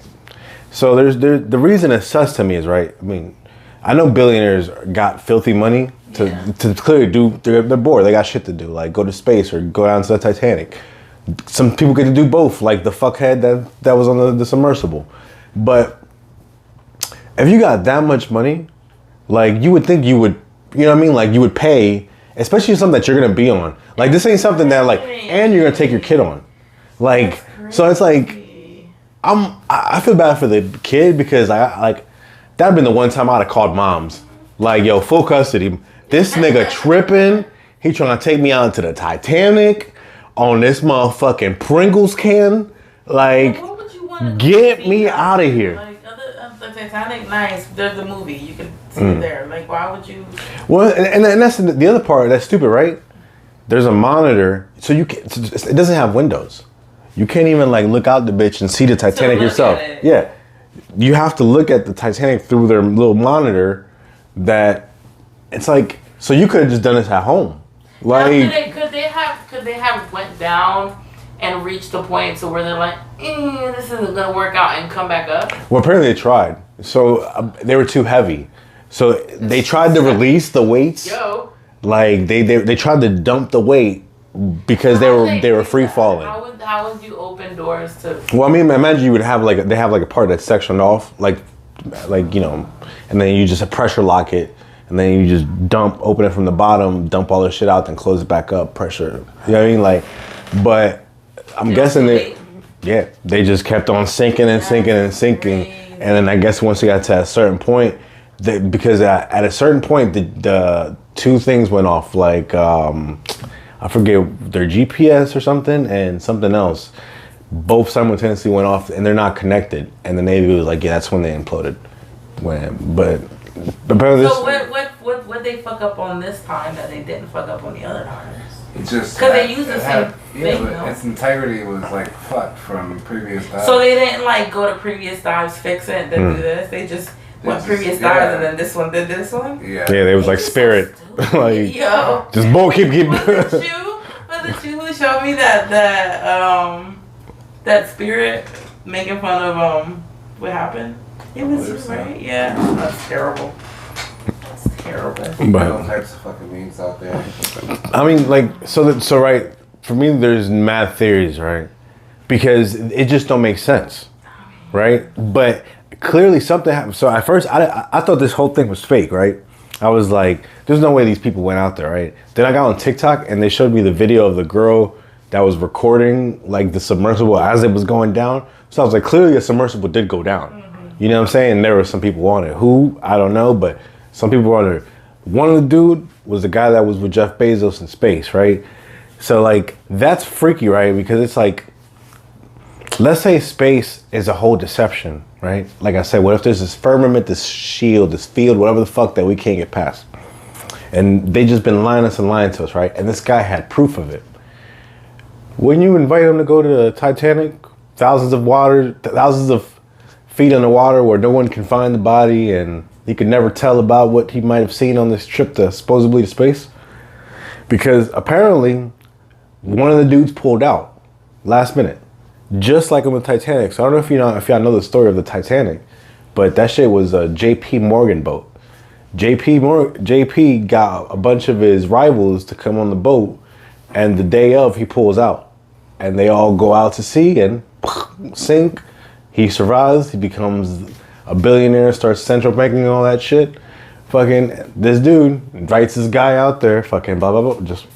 So the reason it's sus to me is, right, I mean, I know billionaires got filthy money to clearly do, they're bored, they got shit to do, go to space or go down to the Titanic. Some people get to do both, like the fuckhead that was on the submersible. But if you got that much money, you would think you would, you know what I mean? You would pay, especially something that you're gonna be on. This ain't something that and you're gonna take your kid on. So it's I feel bad for the kid because I like that'd been the one time I'd have called moms. Like, yo, full custody. This nigga tripping. He trying to take me out into the Titanic on this motherfucking Pringles can. Like, What would you want get me out of here. Like the Titanic, nice. There's the movie. You can see it there. Like, why would you? Well, and that's the other part. That's stupid, right? There's a monitor, so you can. It doesn't have windows. You can't even like look out the bitch and see the Titanic yourself. Yeah, you have to look at the Titanic through their little monitor. That it's like, so you could have just done this at home. Like, now, could they have went down and reached the point to where they're like, this isn't gonna work out and come back up? well, apparently they tried. So they were too heavy. So they tried to release the weights. Yo. Like they tried to dump the weight because they were free falling. How would you open doors to? Well, I mean, imagine you would have they have like a part that's sectioned off, like you know, and then you just pressure lock it, and then you just open it from the bottom, dump all the shit out, then close it back up, pressure. You know what I mean? Like, but I'm guessing they just kept on sinking and sinking and sinking, and then I guess once they got to a certain point, because at a certain point the two things went off, like I forget their GPS or something and something else. Both simultaneously went off and they're not connected. And the Navy was like, yeah, that's when they imploded. But apparently So what they fuck up on this time that they didn't fuck up on the other times? It just because they used the same yeah, thing. but No? its integrity was like fucked from previous dives. So they didn't like go to previous dives, fix it, then do this. They just went previous dives and then this one did this one. Yeah, they was like spirit, like yo, just bull keep. Was it you who showed me that spirit making fun of what happened? It was you, right? Yeah, that's terrible. That's terrible. But all types of fucking memes out there. I mean, like, so right, for me, there's mad theories, right? Because it just don't make sense, right? But clearly something happened. So at first, I thought this whole thing was fake, right? I was like, there's no way these people went out there, right? Then I got on TikTok and they showed me the video of the girl that was recording like the submersible as it was going down. So I was like, clearly a submersible did go down. Mm-hmm. You know what I'm saying? There were some people on it. Who? I don't know, but some people were on it. One of the dude was the guy that was with Jeff Bezos in space, right? So like, that's freaky, right? Because it's like, let's say space is a whole deception, right? Like I said, what if there's this firmament, this shield, this field, whatever the fuck that we can't get past? And they just been lying us and lying to us, right? And this guy had proof of it. Wouldn't you invite him to go to the Titanic? Thousands of feet in the water where no one can find the body and he could never tell about what he might have seen on this trip to supposedly to space? Because apparently one of the dudes pulled out last minute. Just like on the Titanic. So I don't know if y'all know the story of the Titanic, but that shit was a J.P. Morgan boat. JP got a bunch of his rivals to come on the boat, and the day of he pulls out, and they all go out to sea and sink. He survives. He becomes a billionaire, starts central banking and all that shit. Fucking this dude invites this guy out there. Fucking blah blah blah. Just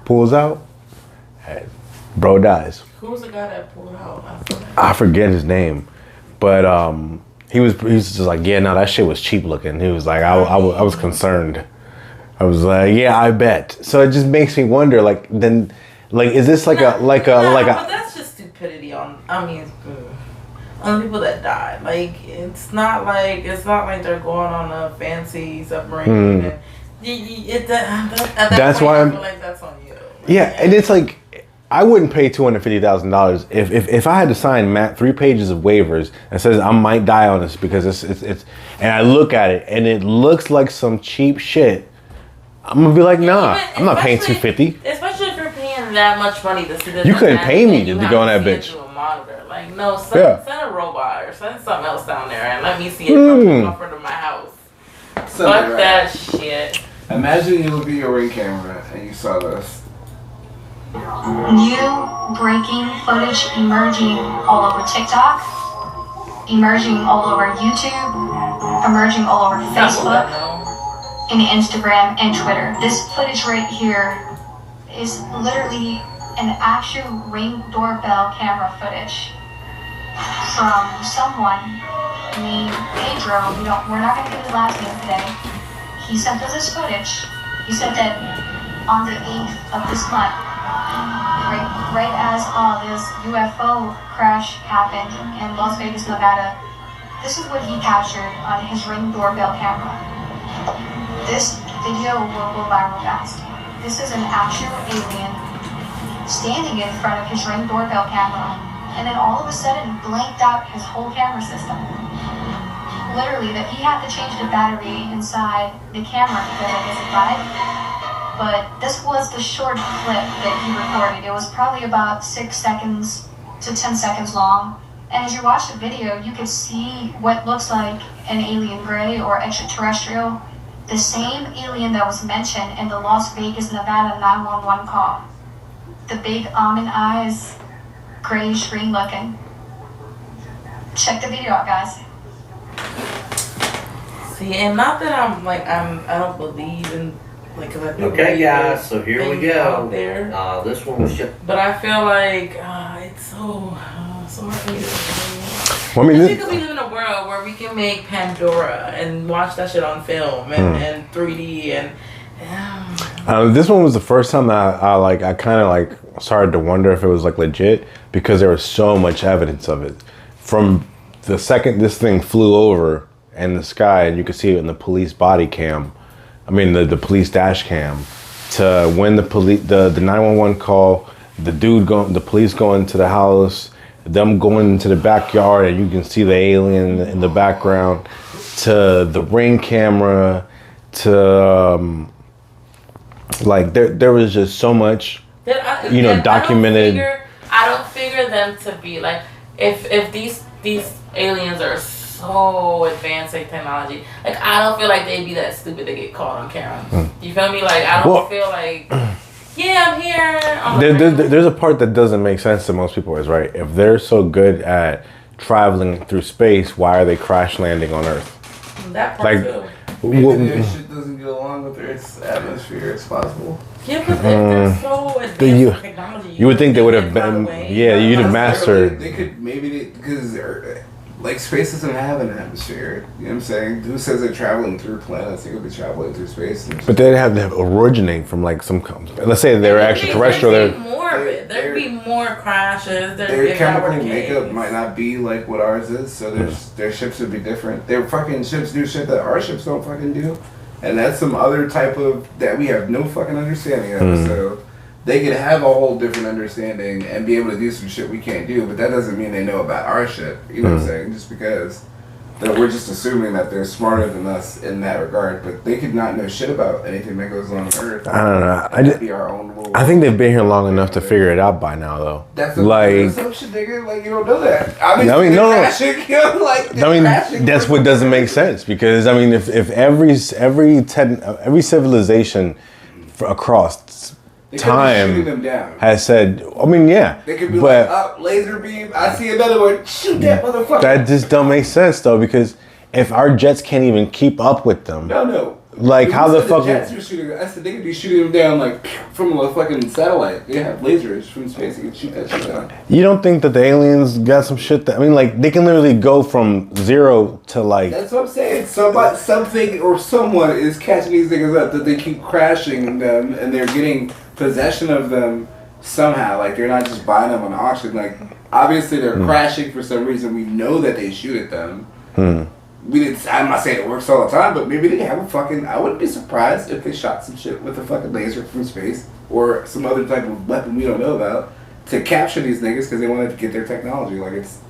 pulls out. And bro dies. Who's the guy that pulled out? I forget his name, but he was just like, yeah, no, that shit was cheap looking. He was like, I was concerned. I was like, yeah, I bet. So it just makes me wonder, like, then, like, is this like But that's just stupidity on the people that died. Like, it's not like they're going on a fancy submarine. And that's why I feel like that's on you. Yeah, and it's like, I wouldn't pay $250,000 if I had to sign 3 pages of waivers that says I might die on this because it's and I look at it and it looks like some cheap shit. I'm gonna be like, nah, I'm not paying $250. Especially if you're paying that much money to see this. You couldn't pay me to go on that bitch. A monitor. Like, no, send a robot or send something else down there and let me see it from comfort of my house. Fuck that shit. Imagine it would be your Ring camera and you saw this. New breaking footage emerging all over TikTok, emerging all over YouTube, emerging all over Facebook, and Instagram and Twitter. This footage right here is literally an actual Ring doorbell camera footage from someone named Pedro. We're not going to give his last name today. He sent us this footage. He said that on the 8th of this month, right as this UFO crash happened in Las Vegas, Nevada, this is what he captured on his Ring doorbell camera. This video will go viral fast. This is an actual alien standing in front of his Ring doorbell camera, and then all of a sudden blanked out his whole camera system. Literally, that he had to change the battery inside the camera because I guess it died. But this was the short clip that he recorded. It was probably about 6 seconds to 10 seconds long. And as you watch the video, you could see what looks like an alien gray or extraterrestrial. The same alien that was mentioned in the Las Vegas, Nevada 911 call. The big almond eyes, grayish green looking. Check the video out, guys. See, and not that I don't believe in, like, cause I think Okay, yeah, so here we things out go. there. This one was just. But I feel like it's so hard for me to Well, I mean, It's because we live in a world where we can make Pandora and watch that shit on film and 3D and. this one was the first time that I kind of like started to wonder if it was like legit because there was so much evidence of it. From the second this thing flew over in the sky and you could see it in the police body cam, I mean the police dash cam, to when the 911 call, the police going to the house, them going into the backyard and you can see the alien in the background, to the Ring camera, to like there was just so much, documented. I don't figure them to be like, if these aliens are so advanced in technology, like I don't feel like they'd be that stupid to get caught on camera. You feel me? Like I don't feel like, yeah, I'm here. There's a part that doesn't make sense to most people. Is right. If they're so good at traveling through space, why are they crash landing on Earth? That part too. Maybe their shit doesn't get along with Earth's atmosphere. It's possible. Yeah, but they're so advanced in technology. You would think they would have been. Yeah, you'd have mastered. They could because like space doesn't have an atmosphere. You know what I'm saying? Who says they're traveling through planets? They could be traveling through space. But they'd have to originate from like some. Let's say they're extraterrestrial. There'd be more of it. There'd be more crashes. Their chemical makeup might not be like what ours is, so their ships would be different. Their fucking ships do shit that our ships don't fucking do, and that's some other type of that we have no fucking understanding of. So they could have a whole different understanding and be able to do some shit we can't do, but that doesn't mean they know about our shit. You know what I'm saying? Just because that we're just assuming that they're smarter than us in that regard, but they could not know shit about anything that goes on Earth. I don't know. Be our own little. I think they've been here long enough to figure it out by now, though. That's like some shit, nigga. Like you don't know that. I mean, no. That's what doesn't make sense because I mean, if every civilization across time them down. has said, I mean, yeah, they could be but like, laser beam. I see another one. Shoot that motherfucker. That just don't make sense though because if our jets can't even keep up with them, no. Like how the fuck? Jets were shooting. I said they could be shooting them down like from a fucking satellite. They have lasers from space. They can shoot that shit down. You don't think that the aliens got some shit that I mean, like they can literally go from 0 to like. That's what I'm saying. Something or someone is catching these niggas up that they keep crashing them and they're getting possession of them somehow. Like they're not just buying them on auction. Like obviously they're crashing for some reason. We know that they shoot at them. I'm not saying it works all the time, but maybe they have a fucking. I wouldn't be surprised if they shot some shit with a fucking laser from space or some other type of weapon we don't know about to capture these niggas because they wanted to get their technology. Like it's,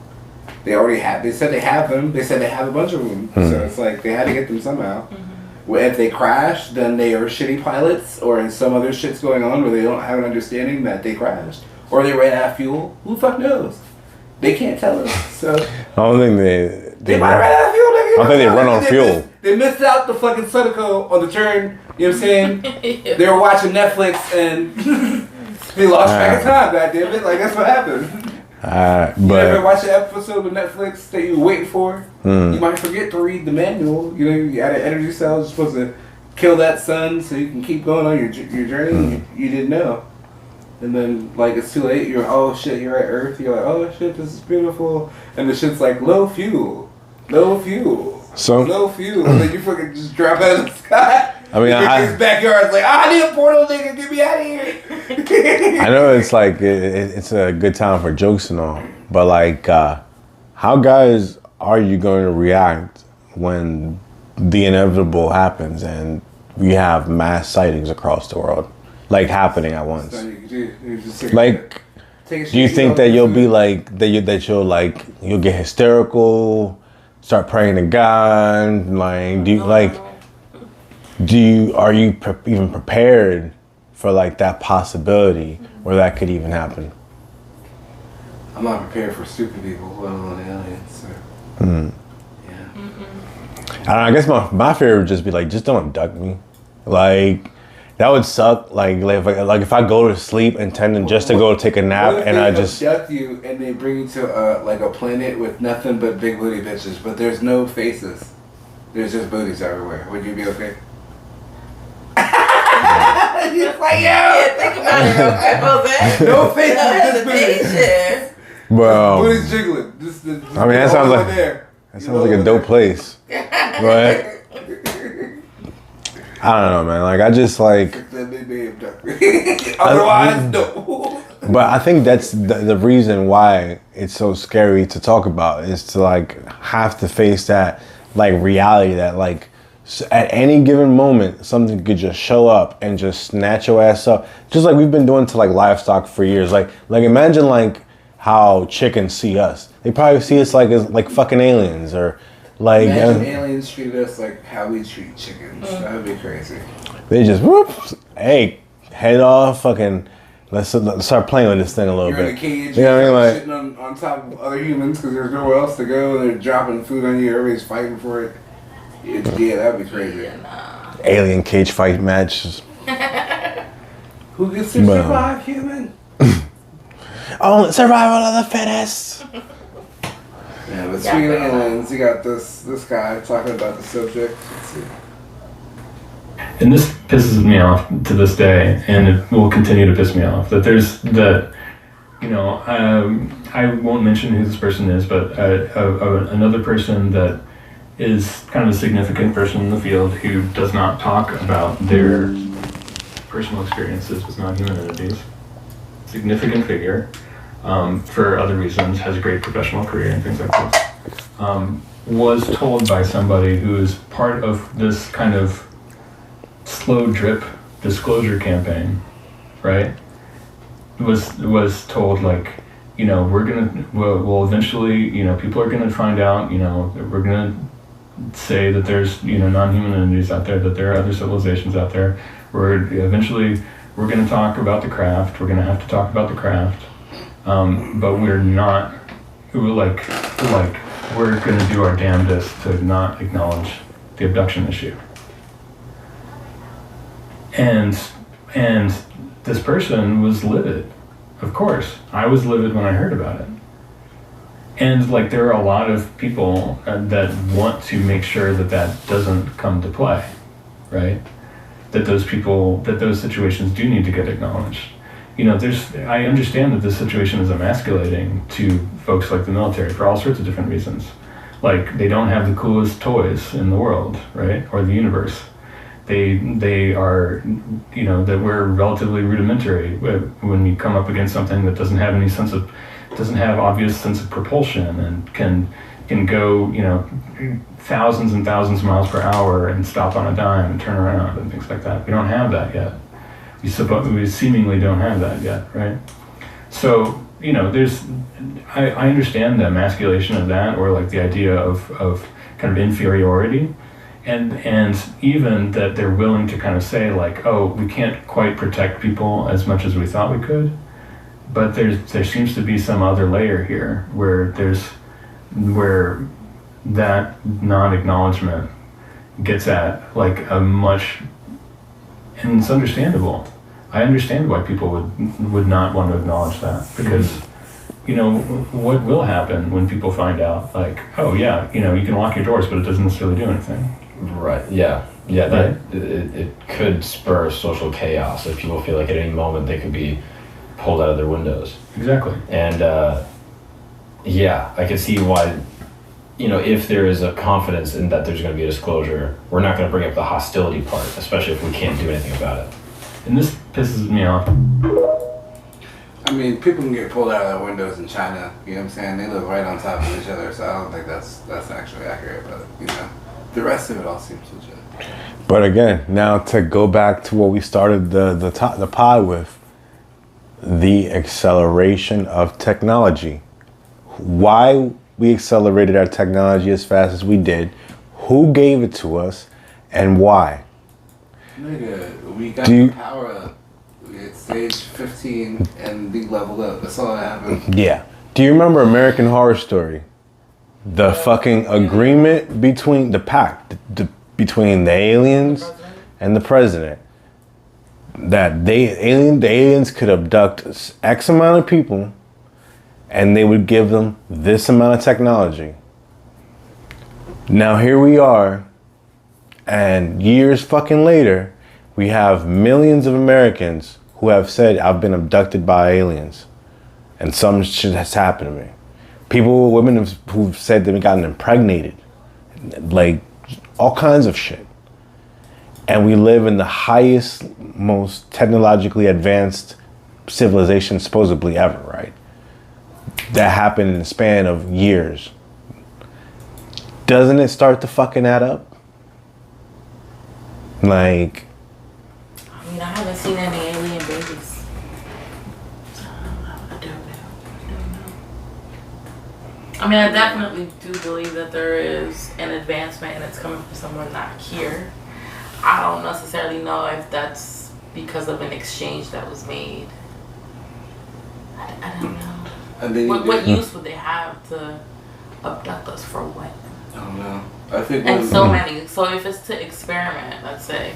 they already have. They said they have them. They said they have a bunch of them. So it's like they had to get them somehow. Well, if they crash, then they are shitty pilots, or some other shit's going on where they don't have an understanding that they crashed, or they ran out of fuel. Who the fuck knows? They can't tell us. So I don't think they might run out of fuel. I don't think they run on fuel. They missed out the fucking Sudoku on the turn. You know what I'm saying? They were watching Netflix and they lost track of time. Goddamn it! Like that's what happened. You ever watch an episode of Netflix that you were waiting for? You might forget to read the manual. You know, you got an energy cell. You're supposed to kill that sun so you can keep going on your journey. You didn't know. And then, like, it's too late. You're, oh shit, you're at Earth. You're like, oh shit, this is beautiful. And the shit's like, low fuel. No fuel. So No fuel. And then you fucking just drop out of the sky. I mean, his backyard's like, I need a portal, nigga. Get me out of here. I know it's like it's a good time for jokes and all, but like, how guys are you going to react when the inevitable happens and we have mass sightings across the world, like happening at once? Like, do you think that you'll be like you'll get hysterical, start praying to God? Like, are you even prepared for like that possibility where that could even happen? I'm not prepared for stupid people, let alone aliens. So. Yeah. I don't know, I guess my fear would just be like, just don't abduct me. Like, that would suck. Like if I go to sleep intending just to go take a nap and I just abduct you and they bring you to like a planet with nothing but big booty bitches, but there's no faces. There's just booties everywhere. Would you be okay? He's like, Yeah, think about it real quick, Jose. no faces, just booties. well, Booties jiggling. Just I mean, that sounds like there. that sounds like a dope place, but I don't know, man. Like, I just like. Otherwise, no. But I think that's the reason why it's so scary to talk about, is to like have to face that like reality that like at any given moment something could just show up and just snatch your ass up, just like we've been doing to like livestock for years. Like imagine like how chickens see us. They probably see us like as like fucking aliens, or like imagine aliens treat us like how we treat chickens. That would be crazy. They just whoop, hey, head off, fucking. Let's start playing with this thing a little You're bit. in a cage, You know what I mean? Like, sitting on top of other humans because there's nowhere else to go, and they're dropping food on you. Everybody's fighting for it. Yeah, that'd be crazy. alien cage fight matches. Who gets to survive, human? Oh, survival of the fittest. Yeah, but speaking of aliens, you got this guy talking about the subject. Let's see. And this pisses me off to this day, and it will continue to piss me off. That there's that, you know, I won't mention who this person is, but another person that is kind of a significant person in the field who does not talk about their personal experiences with non-human entities. Significant figure, for other reasons, has a great professional career and things like this. Was told by somebody who is part of this kind of slow drip disclosure campaign, right? Was told, like, you know, we'll eventually, you know, people are gonna find out, you know, we're gonna say that there's, you know, non-human entities out there, that there are other civilizations out there. Eventually we're gonna talk about the craft. We're gonna have to talk about the craft, but we're not. We're gonna do our damnedest to not acknowledge the abduction issue. And this person was livid. Of course, I was livid when I heard about it. And like, there are a lot of people that want to make sure that that doesn't come to play, right? That those situations do need to get acknowledged. You know, I understand that this situation is emasculating to folks like the military for all sorts of different reasons. Like, they don't have the coolest toys in the world, right? Or the universe. They are, you know, that we're relatively rudimentary when you come up against something that doesn't have obvious sense of propulsion and can go, you know, thousands and thousands of miles per hour and stop on a dime and turn around and things like that. We don't have that yet. We seemingly don't have that yet, right? So, you know, I understand the emasculation of that, or like the idea of kind of inferiority. And even that they're willing to kind of say, like, oh, we can't quite protect people as much as we thought we could, but there seems to be some other layer here where that non-acknowledgement gets at like a much, and it's understandable. I understand why people would not want to acknowledge that, because you know what will happen when people find out, like, oh yeah, you know, you can lock your doors, but it doesn't necessarily do anything. Right. Yeah. That it could spur social chaos if people feel like at any moment they could be pulled out of their windows. Exactly. And yeah, I can see why, if there is a confidence in that there's going to be a disclosure, we're not going to bring up the hostility part, especially if we can't do anything about it. And this pisses me off. I mean, people can get pulled out of their windows in China. You know what I'm saying? They live right on top of each other, so I don't think that's actually accurate. But the rest of it all seems legit. But again, now to go back to what we started the pod with, the acceleration of technology. Why we accelerated our technology as fast as we did, who gave it to us, and why? Nigga, we got the power up. At stage 15 and we leveled up. That's all that happened. Yeah. Do you remember American Horror Story? The fucking agreement between the pact between the aliens and the president, that the aliens could abduct X amount of people and they would give them this amount of technology. Now here we are, and years fucking later, we have millions of Americans who have said, I've been abducted by aliens and some shit has happened to me. People, women who've said they've gotten impregnated, like all kinds of shit. And we live in the highest, most technologically advanced civilization supposedly ever, right? That happened in the span of years. Doesn't it start to fucking add up? Like, I mean, I haven't seen any alien babies. So, I don't know. I mean, I definitely do believe that there is an advancement and it's coming from somewhere not here. I don't necessarily know if that's because of an exchange that was made. I don't know. What use would they have to abduct us for what? I don't know. I think many. So if it's to experiment, let's say,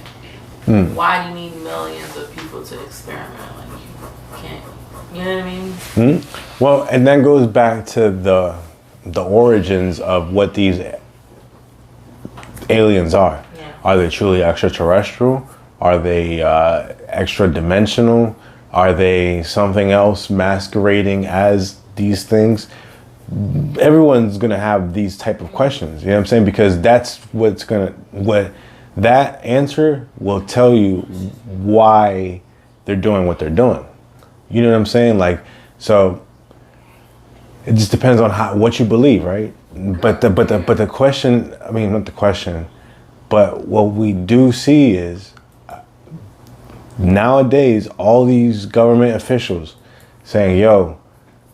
why do you need millions of people to experiment? Like you can't. You know what I mean? Well, and that goes back to the origins of what these aliens are. Yeah. Are they truly extraterrestrial? Are they extra dimensional? Are they something else masquerading as these things? Everyone's gonna have these type of questions, you know what I'm saying? Because that's what that answer will tell you why they're doing what they're doing. You know what I'm saying? Like, so it just depends on what you believe, right? But the question, I mean, not the question, but what we do see is nowadays all these government officials saying, yo,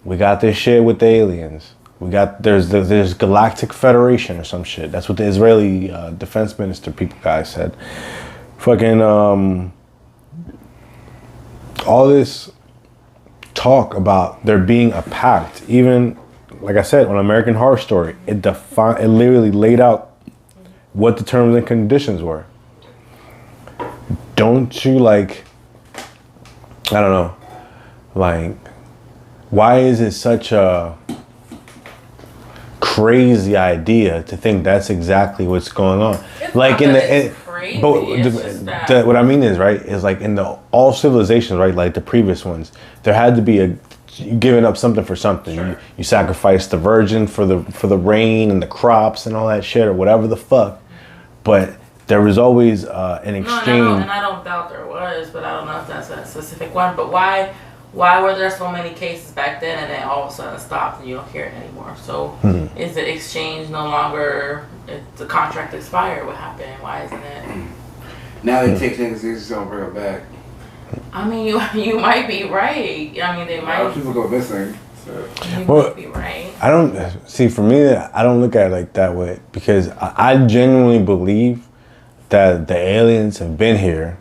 we got this shit with the aliens. We got there's Galactic Federation or some shit. That's what the Israeli defense minister guy said. Fucking all this talk about there being a pact. Even like I said on American Horror Story, it literally laid out what the terms and conditions were. Don't you like? I don't know. Like, why is it such a crazy idea to think that's exactly what's going on? It's like crazy. But what I mean is, right, is like in all civilizations, right, like the previous ones, there had to be you giving up something for something. Sure. You sacrificed the virgin for the rain and the crops and all that shit or whatever the fuck. But there was always an exchange. No, and I don't doubt there was, but I don't know if that's a specific one. But why were there so many cases back then and then all of a sudden stopped and you don't hear it anymore? So is the exchange no longer, the contract expired? What happened? Why isn't it? Now they take things, they just don't bring them back. I mean, you might be right. I mean, they might. A lot of people go missing. So. You might be right. I don't see. For me, I don't look at it like that way because I genuinely believe that the aliens have been here.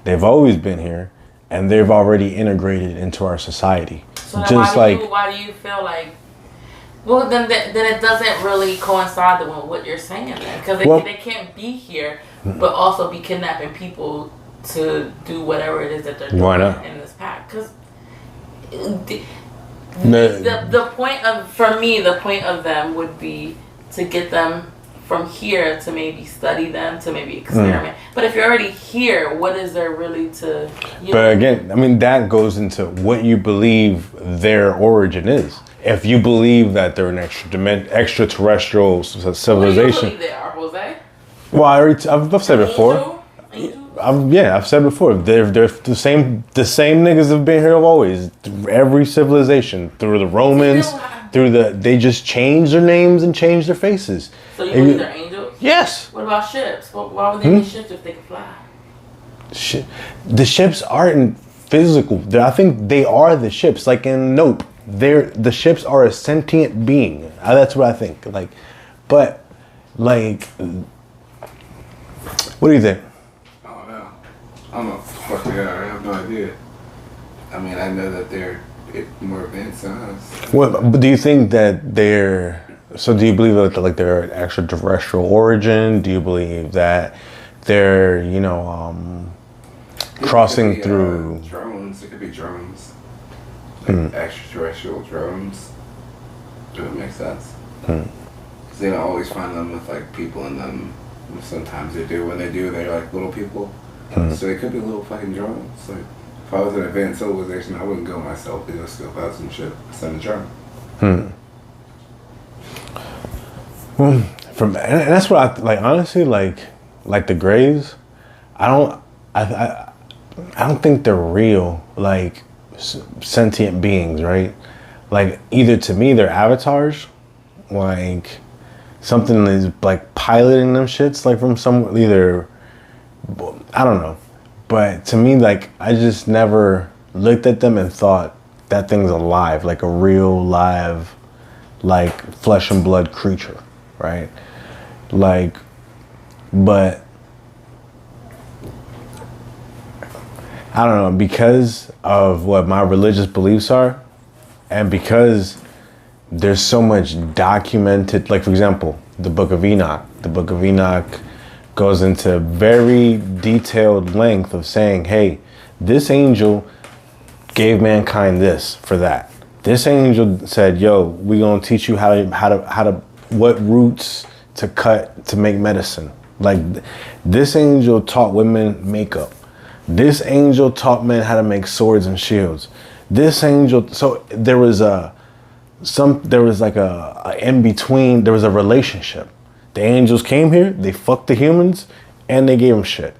They've always been here, and they've already integrated into our society. So just why do you feel like? Well, then it doesn't really coincide with what you're saying then, because they can't be here, but also be kidnapping people to do whatever it is that they're doing in this pack. Because the point of, for me, the point of them would be to get them from here to maybe study them, to maybe experiment. But if you're already here, what is there really to? But again, I mean, that goes into what you believe their origin is. If you believe that they're an extraterrestrial civilization, What do you believe they are, Jose? well, I've said it before. I've said before. They're the same niggas have been here always. Every civilization, through the Romans, they just changed their names and changed their faces. So you believe they're angels? Yes. What about ships? Why would they be ships if they can fly? The ships aren't physical. I think they are the ships. Like in Nope, the ships are a sentient being. That's what I think. Like, but like, what do you think? I don't know. I don't know what the fuck they are. I have no idea. I mean, I know that they're more advanced than us. But do you think that they're? So do you believe that like they're an extraterrestrial origin? Do you believe that they're crossing through drones? It could be drones, like extraterrestrial drones. Does it make sense? Because they don't always find them with like people in them. Sometimes they do. When they do, they're like little people. So they could be little fucking drones. Like if I was an advanced civilization, I wouldn't go myself. They'd just go out some shit. Send a drone. Well, and that's what I like. Honestly, like the Greys, I don't think they're real, like sentient beings, right? Like either to me they're avatars, like something is like piloting them shits, like from some either, I don't know, but to me like I just never looked at them and thought that thing's alive, like a real live, like flesh and blood creature, right? Like, but I don't know, because of what my religious beliefs are, and because there's so much documented, like for example, the Book of Enoch. The Book of Enoch goes into very detailed length of saying, hey, this angel gave mankind this for that. This angel said, yo, we gonna teach you how to what roots to cut to make medicine. Like this angel taught women makeup. This angel taught men how to make swords and shields. This angel, so there was like a in between, there was a relationship. The angels came here, they fucked the humans, and they gave them shit.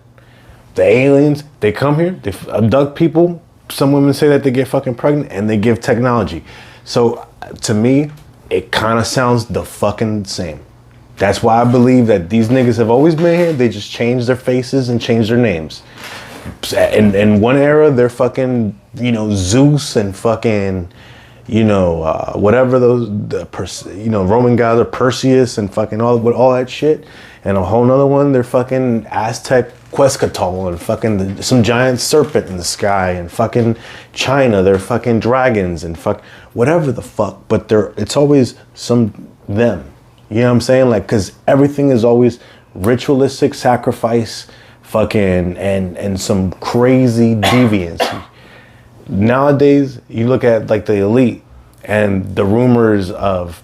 The aliens, they come here, they abduct people. Some women say that they get fucking pregnant, and they give technology. So to me, it kind of sounds the fucking same. That's why I believe that these niggas have always been here. They just changed their faces and changed their names. In one era, they're fucking, Zeus and fucking, whatever those, Roman gods are, Perseus and fucking all that shit. And a whole nother one, they're fucking Aztec Quetzalcoatl and fucking some giant serpent in the sky, and fucking China, they're fucking dragons and whatever the fuck. But it's always them. You know what I'm saying? Like, cause everything is always ritualistic sacrifice, fucking, and some crazy deviance. Nowadays, you look at like the elite and the rumors of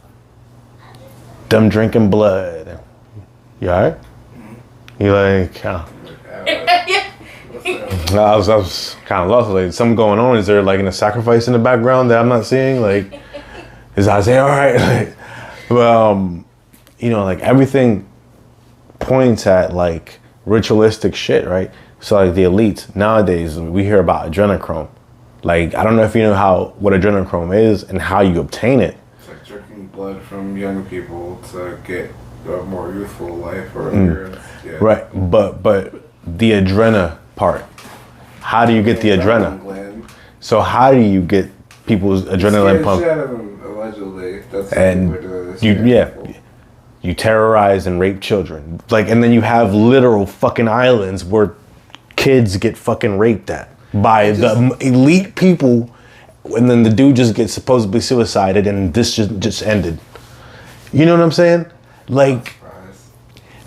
them drinking blood. You alright? You like, I was kind of lost. Like, something going on. Is there like a sacrifice in the background that I'm not seeing? Like, is Isaiah alright? Like, well, like everything points at like ritualistic shit, right? So like the elites nowadays, we hear about adrenochrome. Like, I don't know if you know what adrenochrome is and how you obtain it. It's like drinking blood from young people to get a more youthful life or endurance. Yeah. Right, but the adrena part. How do you get the adrena? So how do you get people's adrenaline pump? Allegedly, that's and you terrorize and rape children. Like, and then you have literal fucking islands where kids get fucking raped at by the elite people, and then the dude just gets supposedly suicided, and this just ended. You know what I'm saying? Like,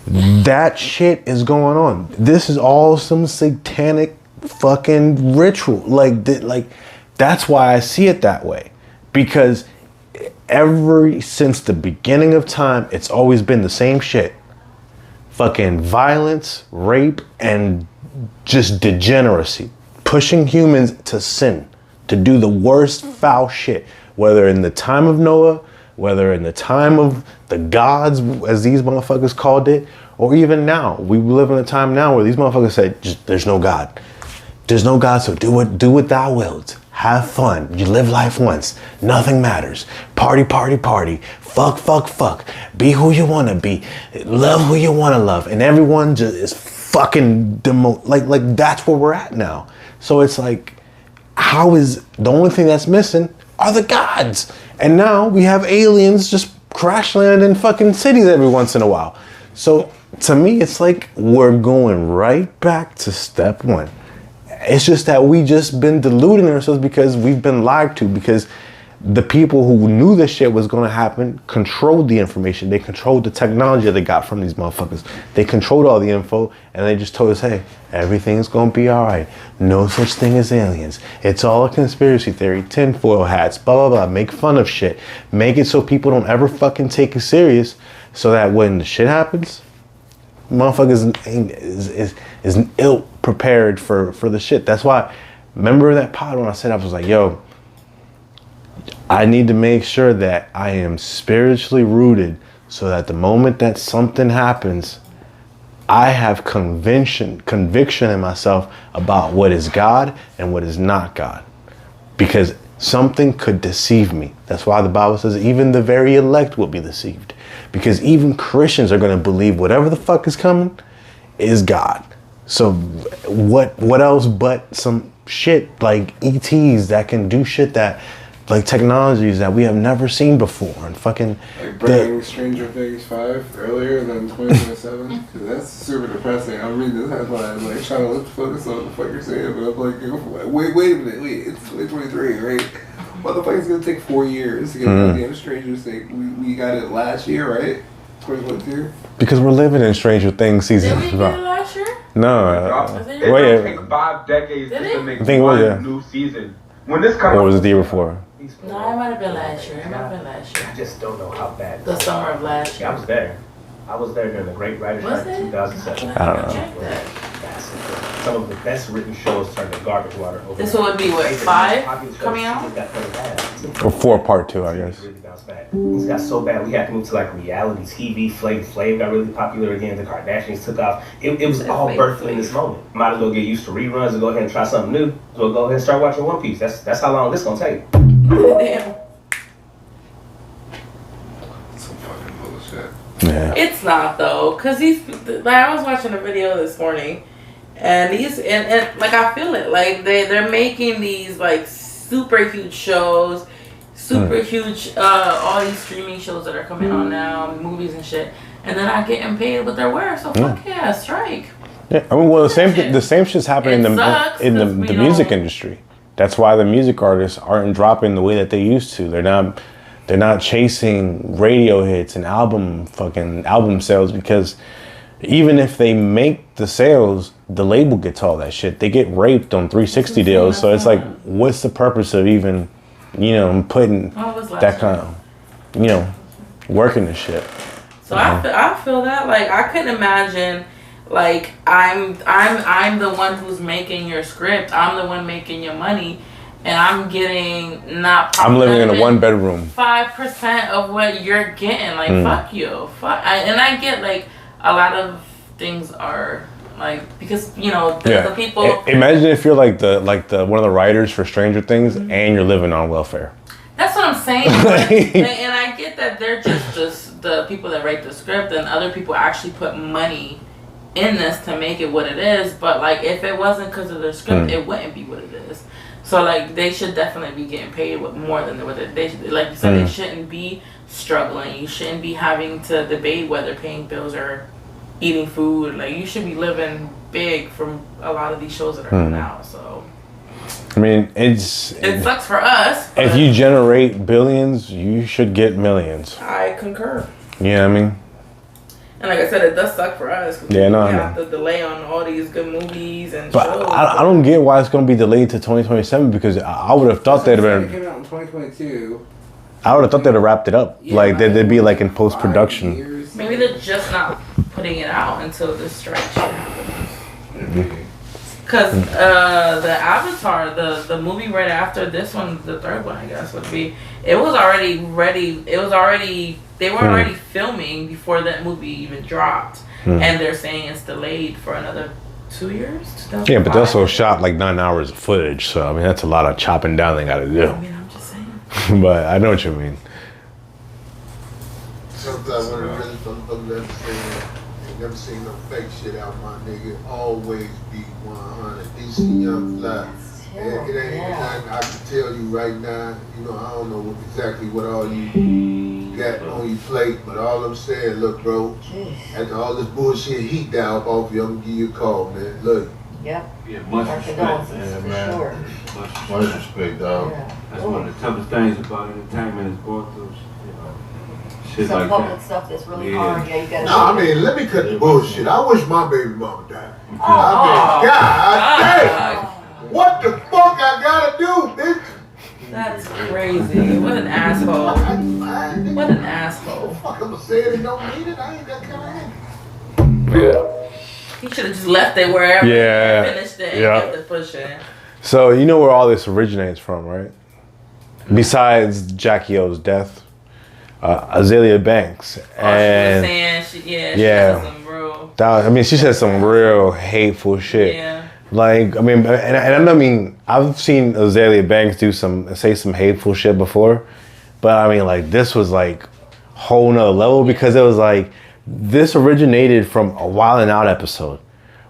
that shit is going on. This is all some satanic fucking ritual. Like that's why I see it that way, because since the beginning of time, it's always been the same shit. fucking violence, rape, and just degeneracy. Pushing humans to sin, to do the worst foul shit. Whether in the time of Noah, whether in the time of the gods, as these motherfuckers called it, or even now. We live in a time now where these motherfuckers say, there's no God. There's no God, so do what thou wilt. Have fun. You live life once. Nothing matters. Party, party, party. Fuck, fuck, fuck. Be who you want to be. Love who you want to love. And everyone just is fucking like that's where we're at now. So it's like, how is the only thing that's missing are the gods? And now we have aliens just crash land in fucking cities every once in a while. So to me, it's like we're going right back to step one. It's just that we just been deluding ourselves because we've been lied to, because the people who knew this shit was gonna happen controlled the information. They controlled the technology that they got from these motherfuckers. They controlled all the info, and they just told us, hey, everything's gonna be all right. No such thing as aliens. It's all a conspiracy theory, tinfoil hats, blah, blah, blah. Make fun of shit. Make it so people don't ever fucking take it serious, so that when the shit happens, motherfuckers is ill prepared for the shit. That's why, remember that pod when I said, I was like, yo, I need to make sure that I am spiritually rooted so that the moment that something happens, I have conviction in myself about what is God and what is not God. Because something could deceive me. That's why the Bible says even the very elect will be deceived. Because even Christians are going to believe whatever the fuck is coming is God. So what else but some shit like ETs that can do shit that, like technologies that we have never seen before, and fucking like bringing Stranger Things 5 earlier than 2027, because that's super depressing. I'm reading this headline, like trying to focus on what the fuck you're saying, but I'm like, wait a minute, it's 2023, right? Motherfucker's gonna take 4 years to get the damn Stranger Things. We got it last year, right? 2022. Because we're living in Stranger Things season. Did we get it last year? No. It's gonna take 5 decades just to make one new season. When this comes, or was it the year before? No, it might have been last year. I just don't know how bad. The summer of last year. Yeah, I was there during the Great Writers' Strike in 2007. I don't know. Some of the best written shows turned to garbage water. This one would be what, 5 coming out? Or 4 part 2, I guess. Things got so bad we had to move to like reality TV. Flav got really popular again. The Kardashians took off. It was all birthed in this moment. Might as well get used to reruns and go ahead and try something new. So go ahead and start watching One Piece. That's how long this gonna take. Damn. Some fucking bullshit. Yeah. It's not though, cause I was watching a video this morning, and and like I feel it, like they're making these like super huge shows, super huge all these streaming shows that are coming on now, movies and shit, and they're not getting paid what they're worth. So fuck yeah, strike. Yeah, I mean, well, the same shit's happening in the music industry. That's why the music artists aren't dropping the way that they used to. They're not chasing radio hits and album sales, because even if they make the sales, the label gets all that shit. They get raped on 360 deals. So it's like, what's the purpose of even, putting that kind of, working this shit? So I feel that, like, I couldn't imagine, like, I'm the one who's making your script. I'm the one making your money, and I'm getting I'm living in a 1-bedroom. 5% of what you're getting. Like, fuck you. And I get, like, a lot of things are like, because the people. Imagine if you're like the one of the writers for Stranger Things, and you're living on welfare. That's what I'm saying. And I get that they're just the people that write the script, and other people actually put money in this to make it what it is. But like, if it wasn't because of the script, it wouldn't be what it is. So like, they should definitely be getting paid with more than what they should. Like you said, they shouldn't be struggling. You shouldn't be having to debate whether paying bills or eating food. Like, you should be living big from a lot of these shows that are coming out. So I mean, it sucks for us. If you generate billions, you should get millions. I concur. You know what I mean? And like I said, it does suck for us. Yeah, no, we have to delay on all these good movies and but shows. I don't get why it's going to be delayed to 2027, because I would have thought they'd have been. It came out in 2022. I would have thought they'd have wrapped it up. Yeah, like they'd be like in post production. Maybe they're just not putting putting it out until the strike shit happened. Because the Avatar, the movie right after this one, the third one, I guess, would be, it was already ready. It was already, they were already filming before that movie even dropped. And they're saying it's delayed for another 2 years? Yeah, but they also shot like 9 hours of footage. So, I mean, that's a lot of chopping down they got to do. I mean, I'm just saying. But I know what you mean. Sometimes when I really from never seen no fake shit out, my nigga. Always be 100. DC Young Fly. It ain't even nothing I can tell you right now. You know, I don't know exactly what all you got on your plate, but all I'm saying, look, bro, after all this bullshit heat down off you, I'm gonna give you a call, man. Look. Yep. Yeah, much respect, man. Sure. Much respect, dog. Yeah. That's one of the toughest things about entertainment is going through, shit Some like public that. stuff that's really Yeah. hard. Yeah, you gotta. No, I mean, let me cut the bullshit. I wish my baby mama died. Oh, I mean, God damn. What the fuck I gotta do, bitch? That's crazy. What an asshole. What an asshole. Fuck, I'm gonna say it and don't mean it. I ain't that kind of head. Yeah. He should have just left it wherever Yeah. and finished it and Yeah. kept it pushing. So, you know where all this originates from, right? Besides Jackie O's death, Azalea Banks. Oh, she was And saying, she yeah. said some real. I mean, she said some real hateful shit. Yeah. Like, I mean, and I mean, I've seen Azalea Banks say some hateful shit before, but I mean, like, this was like whole nother level because it was like, this originated from a Wild 'N Out episode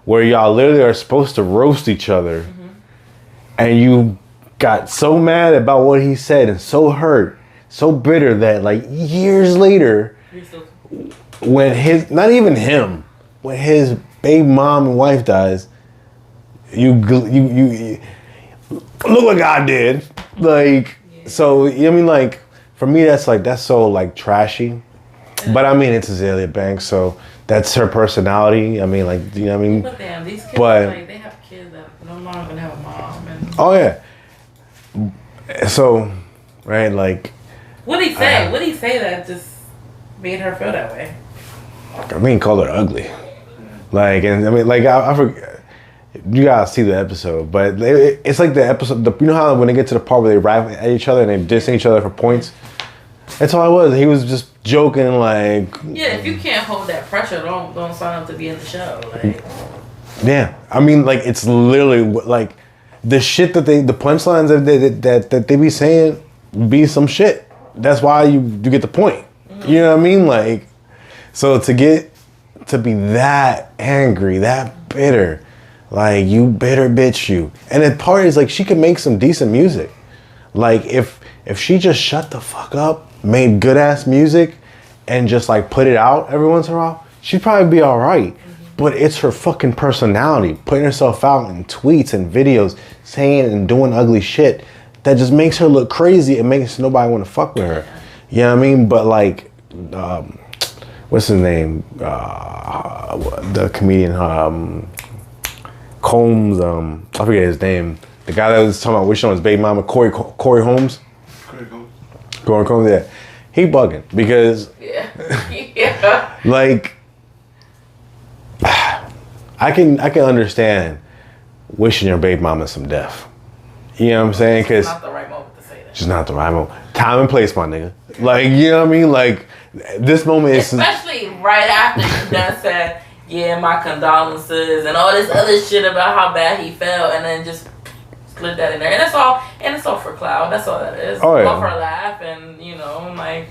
where y'all literally are supposed to roast each other, and you got so mad about what he said and so hurt, so bitter that like years later, when not even him, when his baby mom and wife dies, you look what God did. Like, so, you know what I mean? Like, for me, that's so like trashy. But I mean, it's Azalea Banks, so that's her personality. I mean, like, you know what I mean? But damn, these kids, But, like, they have kids that no longer have a mom. And oh yeah. So, right, like. What did he say? What did he say that just made her feel that way? I mean, called her ugly. Like, and I mean, like, I forget. You gotta see the episode, but it's like the episode. You know how when they get to the part where they rap at each other and they dissing each other for points? That's all it was. He was just joking, like. Yeah, if you can't hold that pressure, don't sign up to be in the show. Like. Yeah, I mean, like, it's literally like the shit that the punchlines that they be saying be some shit. That's why you get the point. You know what I mean? Like, so to be that angry, that bitter. Like, you bitter bitch, you. And the part is, like, she could make some decent music. Like, if she just shut the fuck up, made good ass music, and just like put it out every once in a while, she'd probably be all right. But it's her fucking personality, putting herself out in tweets and videos, saying and doing ugly shit that just makes her look crazy and makes nobody want to fuck with her. You know what I mean? But like, what's his name? The comedian, Combs, I forget his name. The guy that was talking about wishing on his baby mama, Corey Holmes. Corey Combs, yeah. He bugging because, Yeah. like, I can understand wishing your baby mama some death. You know what I'm saying? Because It's not the right moment to say that. just not the right moment. Time and place, my nigga. Like, you know what I mean? Like, this moment is. Especially right after you done said, yeah, my condolences and all this other shit about how bad he felt, and then just slid that in there. And it's all for cloud. That's all that is. Oh, yeah. All for a laugh and, you know, like,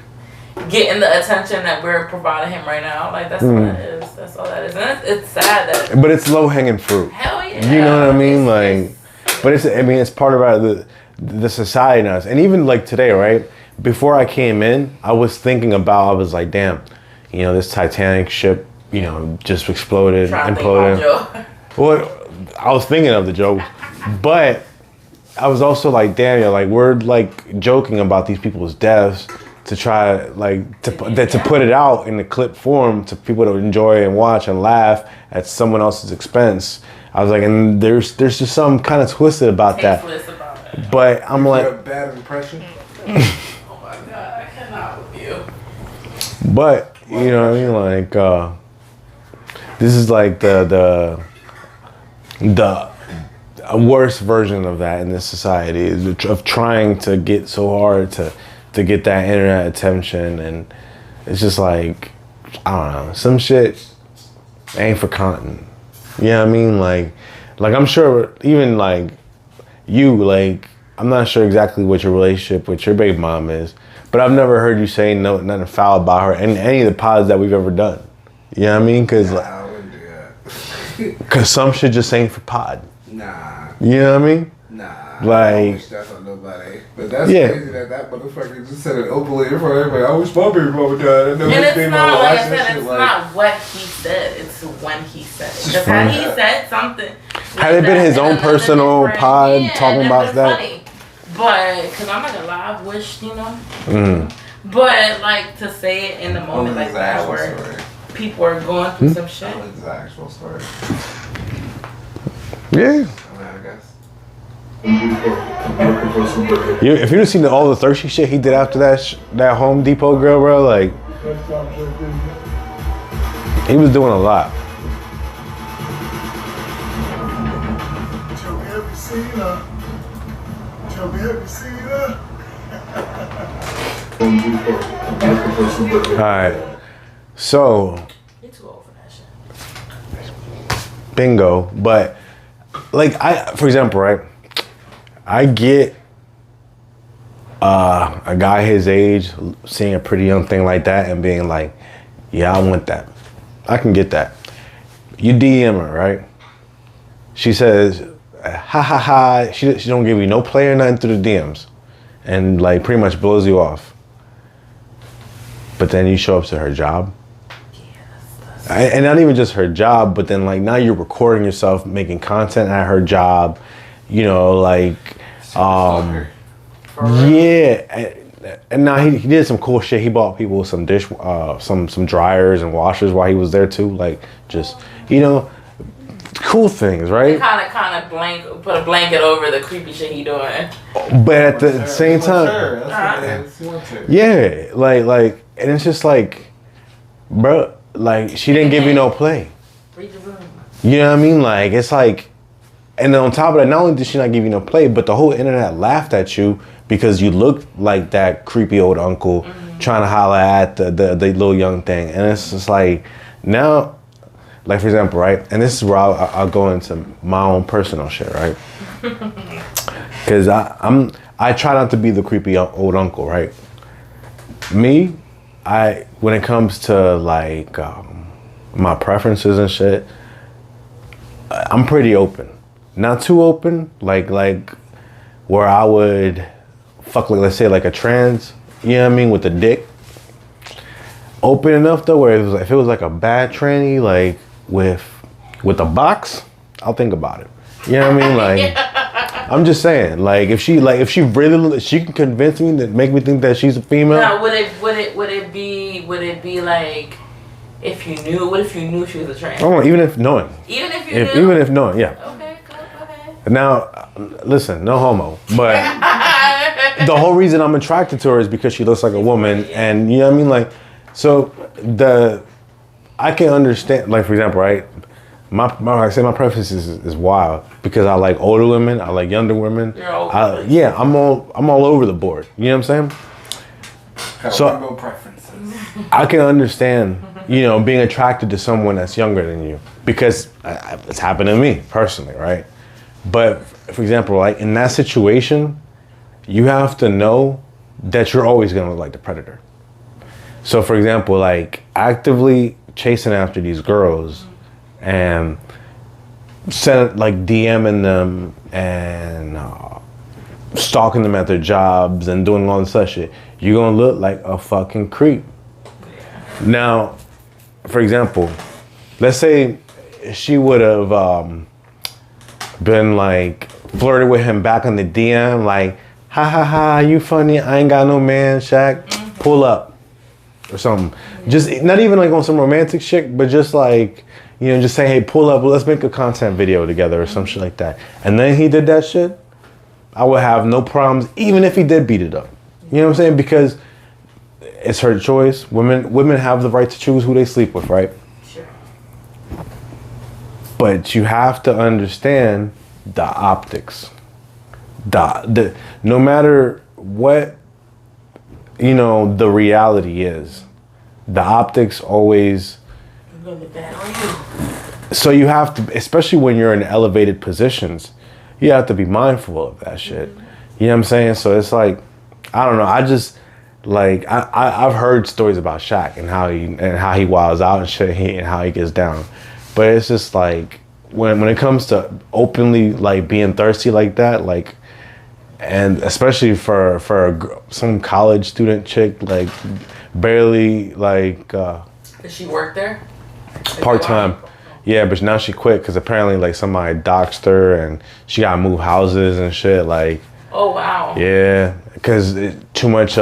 getting the attention that we're providing him right now. Like, that's all that is. That's all that is. And it's sad that. But it's low hanging fruit. Hell yeah. You know what I mean? But it's part of the society now. And even like today, right? Before I came in, I was thinking about, I was like, damn, you know, this Titanic ship, you know, just exploded, imploded. Well, I was thinking of the joke, but I was also like, damn, yo, like, we're like joking about these people's deaths to try like to put it out in the clip form to people to enjoy and watch and laugh at someone else's expense. I was like, and there's just some kind of twisted about that. But I'm like, a bad impression. Oh my god, I cannot with you. but you know what I mean, like, This is like the worst version of that in this society, is of trying to get so hard to get that internet attention, and it's just like, I don't know, some shit ain't for content. You know what I mean? Like I'm sure even like you, like, I'm not sure exactly what your relationship with your baby mom is, but I've never heard you say nothing foul about her in any of the pods that we've ever done. You know what I mean? Because I wouldn't do that. Cause some shit just ain't for pod. Nah. You know what I mean? Nah. Like, I don't wish that on nobody. But that's crazy that motherfucker just said it openly in front of everybody. I wish my baby mama died. I know And his it's baby not, mama like I watching that said, shit it's like. not what he said, it's when he said it. Because had he said something. Had it been his own personal pod talking about that? Funny. But, because I'm not gonna lie, I wish, you know. But, like, to say it in the moment like that where people are going through some shit. That was the actual story. Yeah. I mean, I guess. If you'd have seen all the thirsty shit he did after that Home Depot girl, bro, like, he was doing a lot. Tell me, have you seen her? Tell me, have you seen her? All right. So, You're too old for that shit. bingo. But, like, for example, right? I get a guy his age seeing a pretty young thing like that and being like, yeah, I want that. I can get that. You DM her, right? She says, ha ha ha. She don't give you no play or nothing through the DMs, and like pretty much blows you off. But then you show up to her job, and not even just her job, but then like now you're recording yourself making content at her job. You know, like, yeah. And now he did some cool shit. He bought people some some dryers and washers while he was there too. Like, just, you know, cool things, right? Kind of put a blanket over the creepy shit he doing. But at the same time, yeah, like, and it's just like, bro, like, she didn't give you no play. Read the room. You know what I mean? Like, it's like, and then on top of that, not only did she not give you no play, but the whole internet laughed at you because you looked like that creepy old uncle trying to holler at the little young thing. And it's just like, now, like, for example, right? And this is where I'll go into my own personal shit, right? Because I try not to be the creepy old uncle, right? Me, when it comes to like my preferences and shit, I'm pretty open. Not too open, like where I would fuck, like, let's say like a trans, you know what I mean, with a dick. Open enough though, where if it was like a bad tranny, like with a box, I'll think about it. You know what I mean? Like, I'm just saying, like, if she really, she can convince me to make me think that she's a female. Now, would it be like, if you knew she was a trans? Oh, even if knowing. Even if you knew? Even if knowing, yeah. Okay, go ahead. Now, listen, no homo, but the whole reason I'm attracted to her is because she looks like a woman, and you know what I mean? Like, so I can understand, like, for example, right? My preference is wild because I like older women, I like younger women. You're old. I'm all over the board. You know what I'm saying? So preferences. I can understand, you know, being attracted to someone that's younger than you because it's happened to me personally, right? But for example, like in that situation, you have to know that you're always gonna look like the predator. So for example, like actively chasing after these girls and DMing them and stalking them at their jobs and doing all this other shit, you're gonna look like a fucking creep. Now, for example, let's say she would have been like flirted with him back on the DM, like, ha ha ha, you funny, I ain't got no man, Shaq, pull up, or something. Just not even like on some romantic shit, but just like, you know, just say, hey, pull up, let's make a content video together or some shit like that. And then he did that shit, I would have no problems, even if he did beat it up. You know what I'm saying? Because it's her choice. Women have the right to choose who they sleep with, right? Sure. But you have to understand the optics. No matter what, you know, the reality is, the optics always. I'm gonna be bad on you. So you have to, especially when you're in elevated positions, you have to be mindful of that shit. You know what I'm saying? So it's like, I don't know. I just like I've heard stories about Shaq and how he wilds out and shit and how he gets down, but it's just like when it comes to openly like being thirsty like that, like, and especially for some college student chick, like barely like Does she work there? part time. Yeah, but now she quit because apparently like somebody doxed her and she got to move houses and shit. Like, oh wow. Yeah, because too much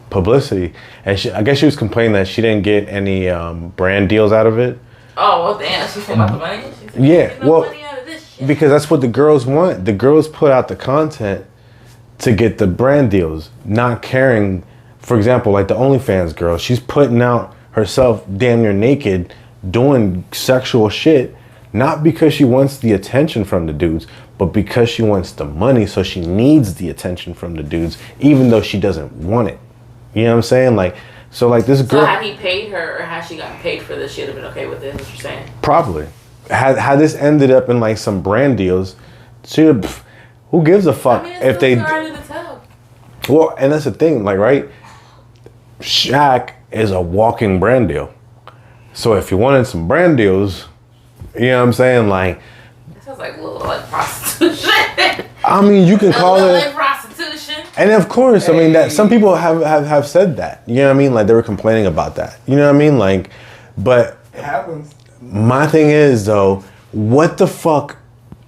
publicity, and I guess she was complaining that she didn't get any brand deals out of it. Oh well, damn. She said about the money. She said, Yeah, no well, money out of this shit. because that's what the girls want. The girls put out the content to get the brand deals, not caring. For example, like the OnlyFans girl, she's putting out herself damn near naked, doing sexual shit, not because she wants the attention from the dudes, but because she wants the money, so she needs the attention from the dudes, even though she doesn't want it. You know what I'm saying? Like, so like this girl. So had he paid her, or had she gotten paid for this, she'd have been okay with it. What you're saying? Probably. Had this ended up in like some brand deals, who gives a fuck I mean, it's if they. too early to tell. Well, and that's the thing, like, right? Shaq is a walking brand deal. So if you wanted some brand deals, you know what I'm saying? Like, It sounds like a little like prostitution. I mean, you can call like it. prostitution. And of course, I mean, that some people have said that. You know what I mean? Like, they were complaining about that. You know what I mean? Like, but It happens. my thing is, though, what the fuck?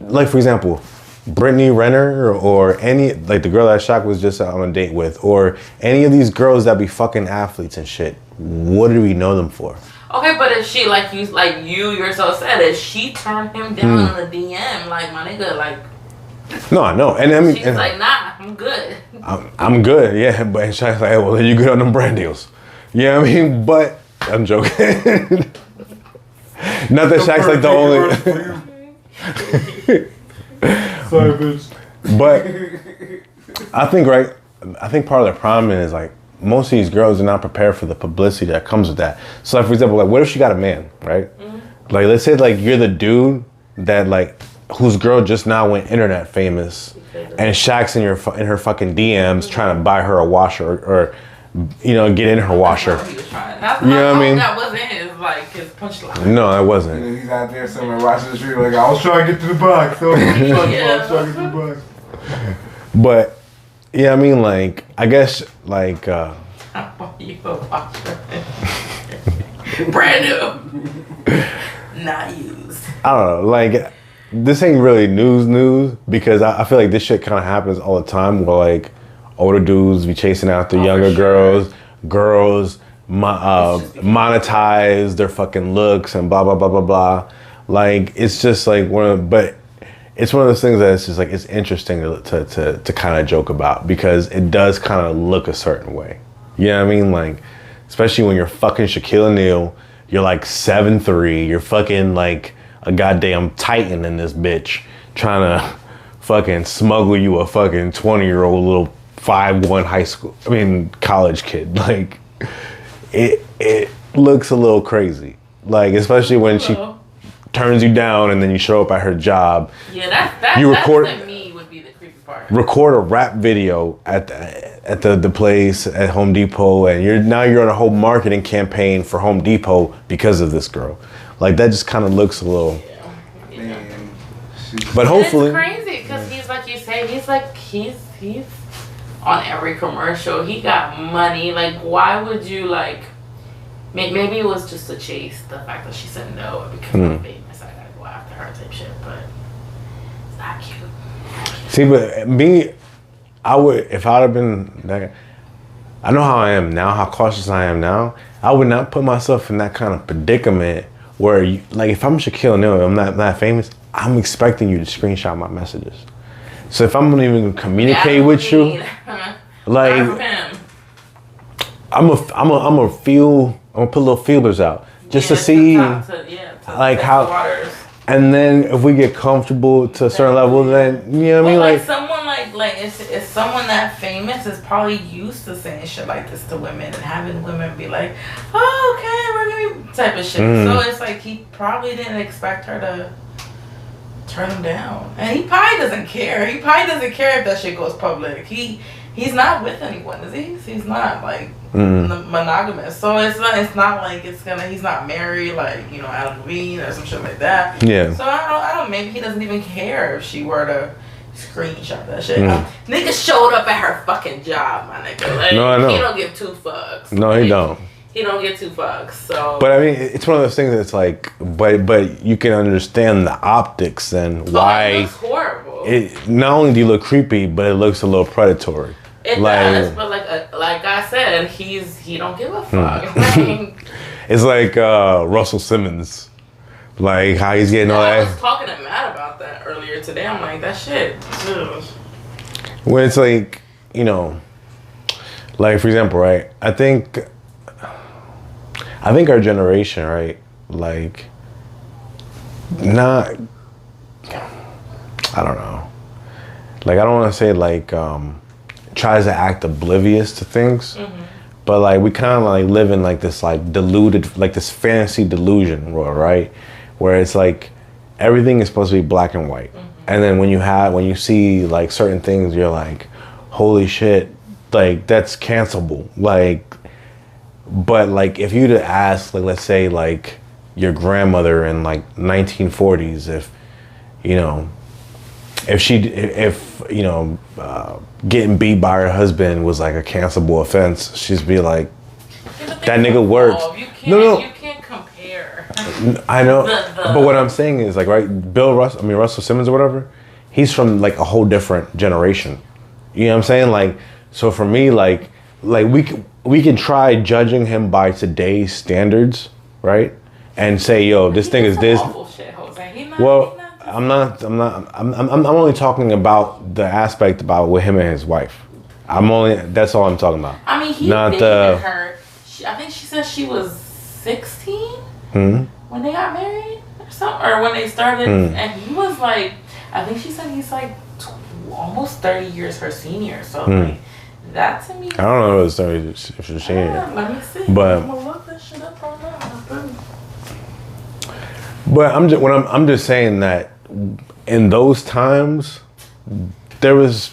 Like, for example, Brittany Renner or any, like the girl that Shaq was just on a date with, or any of these girls that be fucking athletes and shit, what do we know them for? Okay, but if she like you yourself said, if she turned him down on the DM, like my nigga, like No, I know. And I mean, she's like, nah, I'm good. I'm good, yeah. But Shaq's like, well, then you good on them brand deals. You know what I mean? But I'm joking. Not that Shaq's like the only. Sorry, bitch. But I think part of the problem is like most of these girls are not prepared for the publicity that comes with that. So like, for example, like what if she got a man, right? Mm-hmm. Like let's say like you're the dude that like whose girl just now went internet famous, and Shaq's in her fucking DMs trying to buy her a washer or you know, get in her washer. That's what he was trying. That's You know what I mean? That wasn't his punchline. No, it wasn't. He's out there somewhere watching the street like, I was trying to get to the box. So I was trying to get to the box. But yeah, I mean, like I guess like You a washer. Brand new. Not used. I don't know, like this ain't really news because I feel like this shit kind of happens all the time where like older dudes be chasing after younger girls monetize their fucking looks and blah blah blah blah blah. Like it's just like but it's one of those things that it's just like it's interesting to kind of joke about because it does kind of look a certain way. You know what I mean? Like especially when you're fucking Shaquille O'Neal, you're like 7'3", you're fucking like a goddamn titan in this bitch trying to fucking smuggle you a fucking 20-year-old little 5'1" college kid. Like it looks a little crazy. Like especially when she turns you down and then you show up at her job. Yeah, that to me would be the creepy part. Record a rap video at the place at Home Depot and you're on a whole marketing campaign for Home Depot because of this girl. Like that just kind of looks a little. Yeah. But hopefully. It's crazy because he's like you say, he's on every commercial. He got money. Like, why would you like? Maybe it was just to chase the fact that she said no because I'm famous. I gotta go after her type shit. But it's not cute. See, but me, I would if I'd have been that. I know how I am now, how cautious I am now. I would not put myself in that kind of predicament where, if I'm Shaquille O'Neal, I'm not that famous. I'm expecting you to screenshot my messages. So if I'm gonna even communicate with you, like I'm gonna put little feelers out just to see. like test how, the waters. and then if we get comfortable to a certain level, then you know what I mean, Well, like someone like it's someone that famous is probably used to saying shit like this to women and having women be like, oh, okay, we're gonna be type of shit. So it's like he probably didn't expect her to turn him down, and he probably doesn't care. He probably doesn't care if that shit goes public. He's not with anyone, is he? He's not like monogamous, so it's not like he's not married like Adam Levine or some shit like that. Yeah. So I don't maybe he doesn't even care if she were to screenshot that shit. Nigga showed up at her fucking job, my nigga. Like, No, I know. He don't give two fucks. No, he don't. He don't give two fucks. So. But I mean, it's one of those things that's like, but you can understand the optics and why. It looks horrible. It not only do you look creepy, but it looks a little predatory. It does, but like I said, he don't give a fuck. It's like Russell Simmons, like how he's getting all I that. was talking to Matt about that earlier today. I'm like, that shit. Ugh. When it's like, like for example, right? I think our generation, right? Like, not. I don't know. Like, I don't want to say like tries to act oblivious to things, but like we kind of like live in like this like deluded, like this fantasy delusion world, right? Where it's like everything is supposed to be black and white, and then when you see like certain things, you're like, holy shit, like that's cancelable, like. But like if you'd have asked, like let's say like your grandmother in like 1940s, if getting beat by her husband was like a cancelable offense, she'd be like, that nigga works. You can't compare. I know, but what I'm saying is like, right, Russell Simmons or whatever, he's from like a whole different generation. You know what I'm saying? Like, so for me, like we can try judging him by today's standards, right? And say, yo, this thing is this. Well, I'm only talking about the aspect about with him and his wife. That's all I'm talking about. I mean, he not dated her. I think she said she was 16 when they got married or something, or when they started. And he was like, I think she said he's like almost 30 years her senior. So like, that to me. I don't know if she's senior. Let me see. But I'm gonna look that shit up right now. But I'm just saying that in those times there was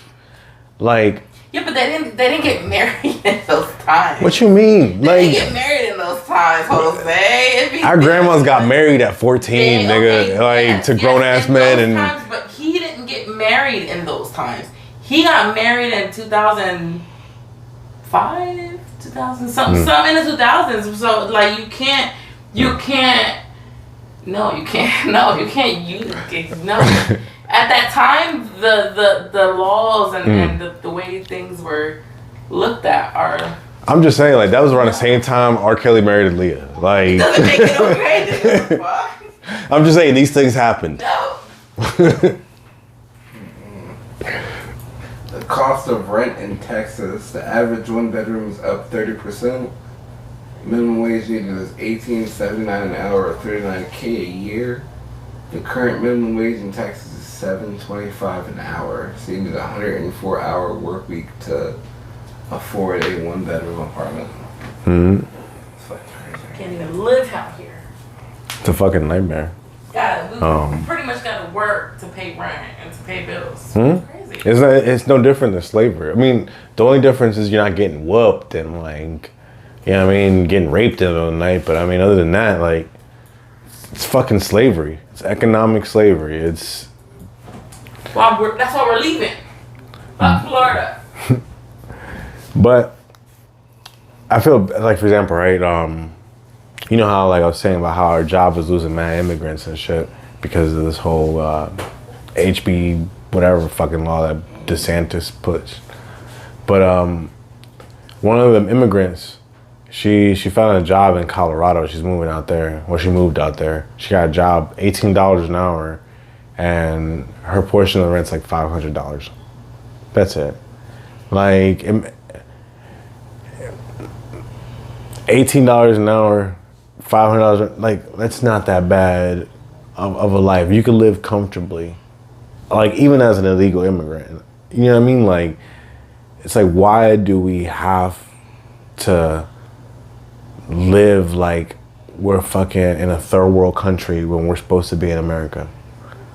like. Yeah, but they didn't get married in those times. What you mean? They didn't get married in those times, Jose. Our grandmas got married at 14, nigga, to grown ass men and. Times, but he didn't get married in those times. He got married in 2005, 2000 some in the 2000s. So like you can't use At that time, the laws and the way things were looked at are. I'm just saying, like that was around the same time R. Kelly married Aaliyah. Like. Doesn't make it okay. I'm just saying these things happened. No. The cost of rent in Texas, the average one bedroom is up 30%. Minimum wage needed is $18.79 an hour or $39K a year. The current minimum wage in Texas is $7.25 an hour. So you need a 104-hour work week to afford a one-bedroom apartment. It's fucking crazy. Can't even live out here. It's a fucking nightmare. We pretty much gotta work to pay rent and to pay bills. It's crazy. It's no different than slavery. I mean, the only difference is you're not getting whooped and like, you know what I mean, getting raped in the night. But I mean, other than that, like, it's fucking slavery. It's economic slavery. It's. Well, that's why we're leaving. Fuck Florida. But I feel like, for example, right? You know how like I was saying about how our job was losing mad immigrants and shit because of this whole HB whatever fucking law that DeSantis puts. But one of them immigrants, she found a job in Colorado. She's moving out there. Well, she moved out there. She got a job, $18 an hour, and her portion of the rent's like $500. That's it. Like $18 an hour $500, like, that's not that bad of a life. You could live comfortably, like, even as an illegal immigrant. You know what I mean? Like, it's like, why do we have to live like we're fucking in a third world country when we're supposed to be in America?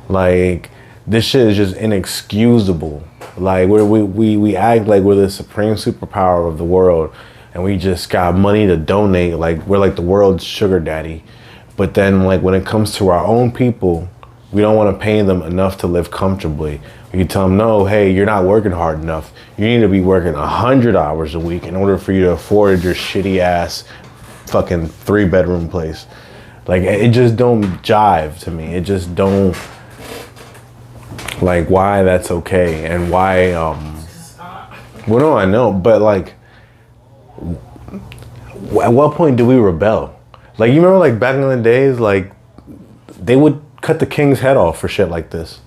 Like, this shit is just inexcusable. Like, we act like we're the supreme superpower of the world, and we just got money to donate. Like, we're like the world's sugar daddy. But then, like, when it comes to our own people, we don't want to pay them enough to live comfortably. We tell them, no, hey, you're not working hard enough. You need to be working 100 hours a week in order for you to afford your shitty ass fucking 3-bedroom place. Like, it just don't jive to me. It just don't, like, why that's okay and why, well, no, I know, but like, at what point do we rebel? Like, you remember, like, back in the days, like, they would cut the king's head off for shit like this.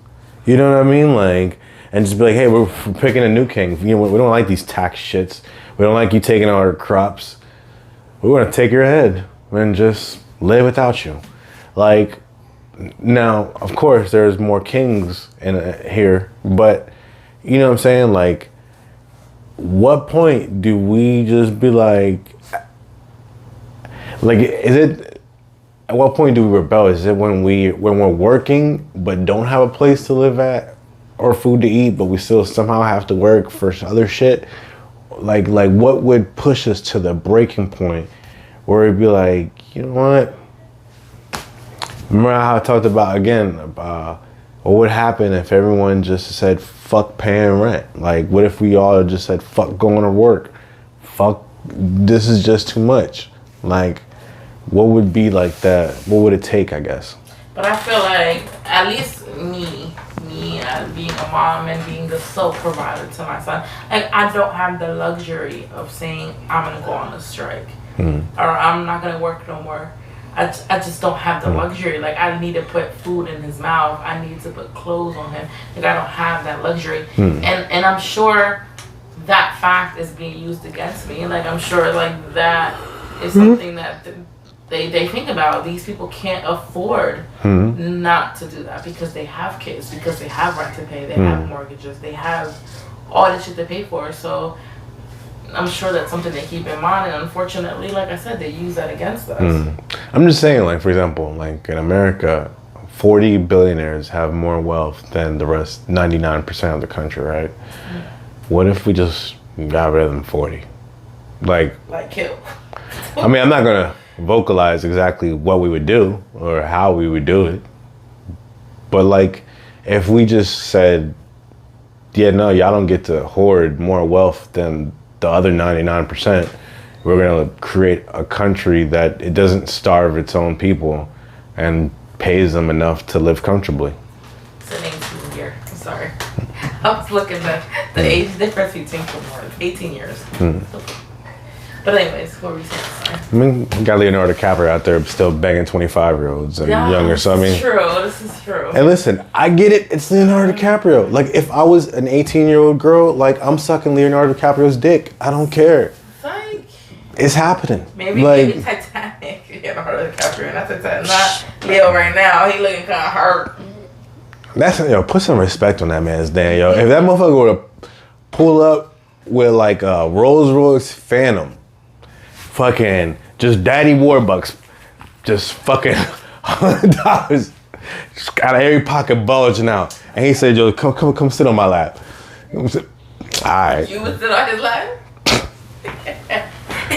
You know what I mean? Like, and just be like, hey, we're picking a new king. You know, we don't like these tax shits. We don't like you taking our crops. We want to take your head and just live without you. Like, now, of course, there's more kings in here, but you know what I'm saying? Like, what point do we just be like, is it, at what point do we rebel? Is it when we're working but don't have a place to live at or food to eat, but we still somehow have to work for other shit? Like what would push us to the breaking point where it'd be like, you know what? Remember how I talked about, again, what would happen if everyone just said, fuck paying rent? Like, what if we all just said, fuck going to work? Fuck, this is just too much. Like, what would be like that? What would it take, I guess? But I feel like, at least me being a mom and being the sole provider to my son, like, I don't have the luxury of saying I'm gonna go on a strike or I'm not gonna work no more. I just don't have the luxury. Like, I need to put food in his mouth. I need to put clothes on him. Like, I don't have that luxury. And I'm sure that fact is being used against me. Like, I'm sure, like, that is something that they think about. These people can't afford not to do that because they have kids, because they have rent to pay, they have mortgages, they have all this shit to pay for. So I'm sure that's something they keep in mind, and unfortunately, like I said, they use that against us. I'm just saying, like, for example, like in America, 40 billionaires have more wealth than the rest, 99% of the country, right? What if we just got rid of them 40? Like kill. I mean, I'm not gonna vocalize exactly what we would do or how we would do it, but like, if we just said, yeah, no, y'all don't get to hoard more wealth than the other 99%, we're gonna create a country that it doesn't starve its own people and pays them enough to live comfortably. It's an 18 year. I'm sorry. I was looking at the age difference between 18 years. But anyways, what were we saying? Sorry. I mean, we got Leonardo DiCaprio out there still banging 25-year-olds and younger. So I mean, this is true. And listen, I get it. It's Leonardo DiCaprio. Like, if I was an 18-year-old girl, like, I'm sucking Leonardo DiCaprio's dick. I don't care. Like, it's happening. Maybe Titanic. Leonardo DiCaprio, not Titanic. Not Leo right now. He looking kind of hurt. That's, yo, put some respect on that man's name, yo. If that motherfucker were to pull up with like a Rolls Royce Phantom, fucking just Daddy Warbucks, just fucking $100, just got every pocket bulging out, and he said, "Yo, come sit on my lap." All right. You would sit on his lap?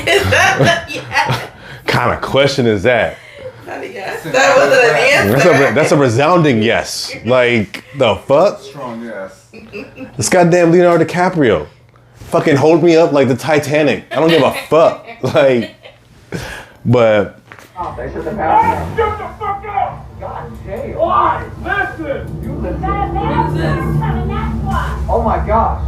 Is that kind of question is that? Yes. That wasn't an answer. That's a resounding yes. Like, the fuck? Strong yes. This goddamn Leonardo DiCaprio. Fucking hold me up like the Titanic. I don't give a fuck. Like, but. Oh, they shut the power. Shut the fuck up! God damn. Why? Listen! You listen. Oh my gosh.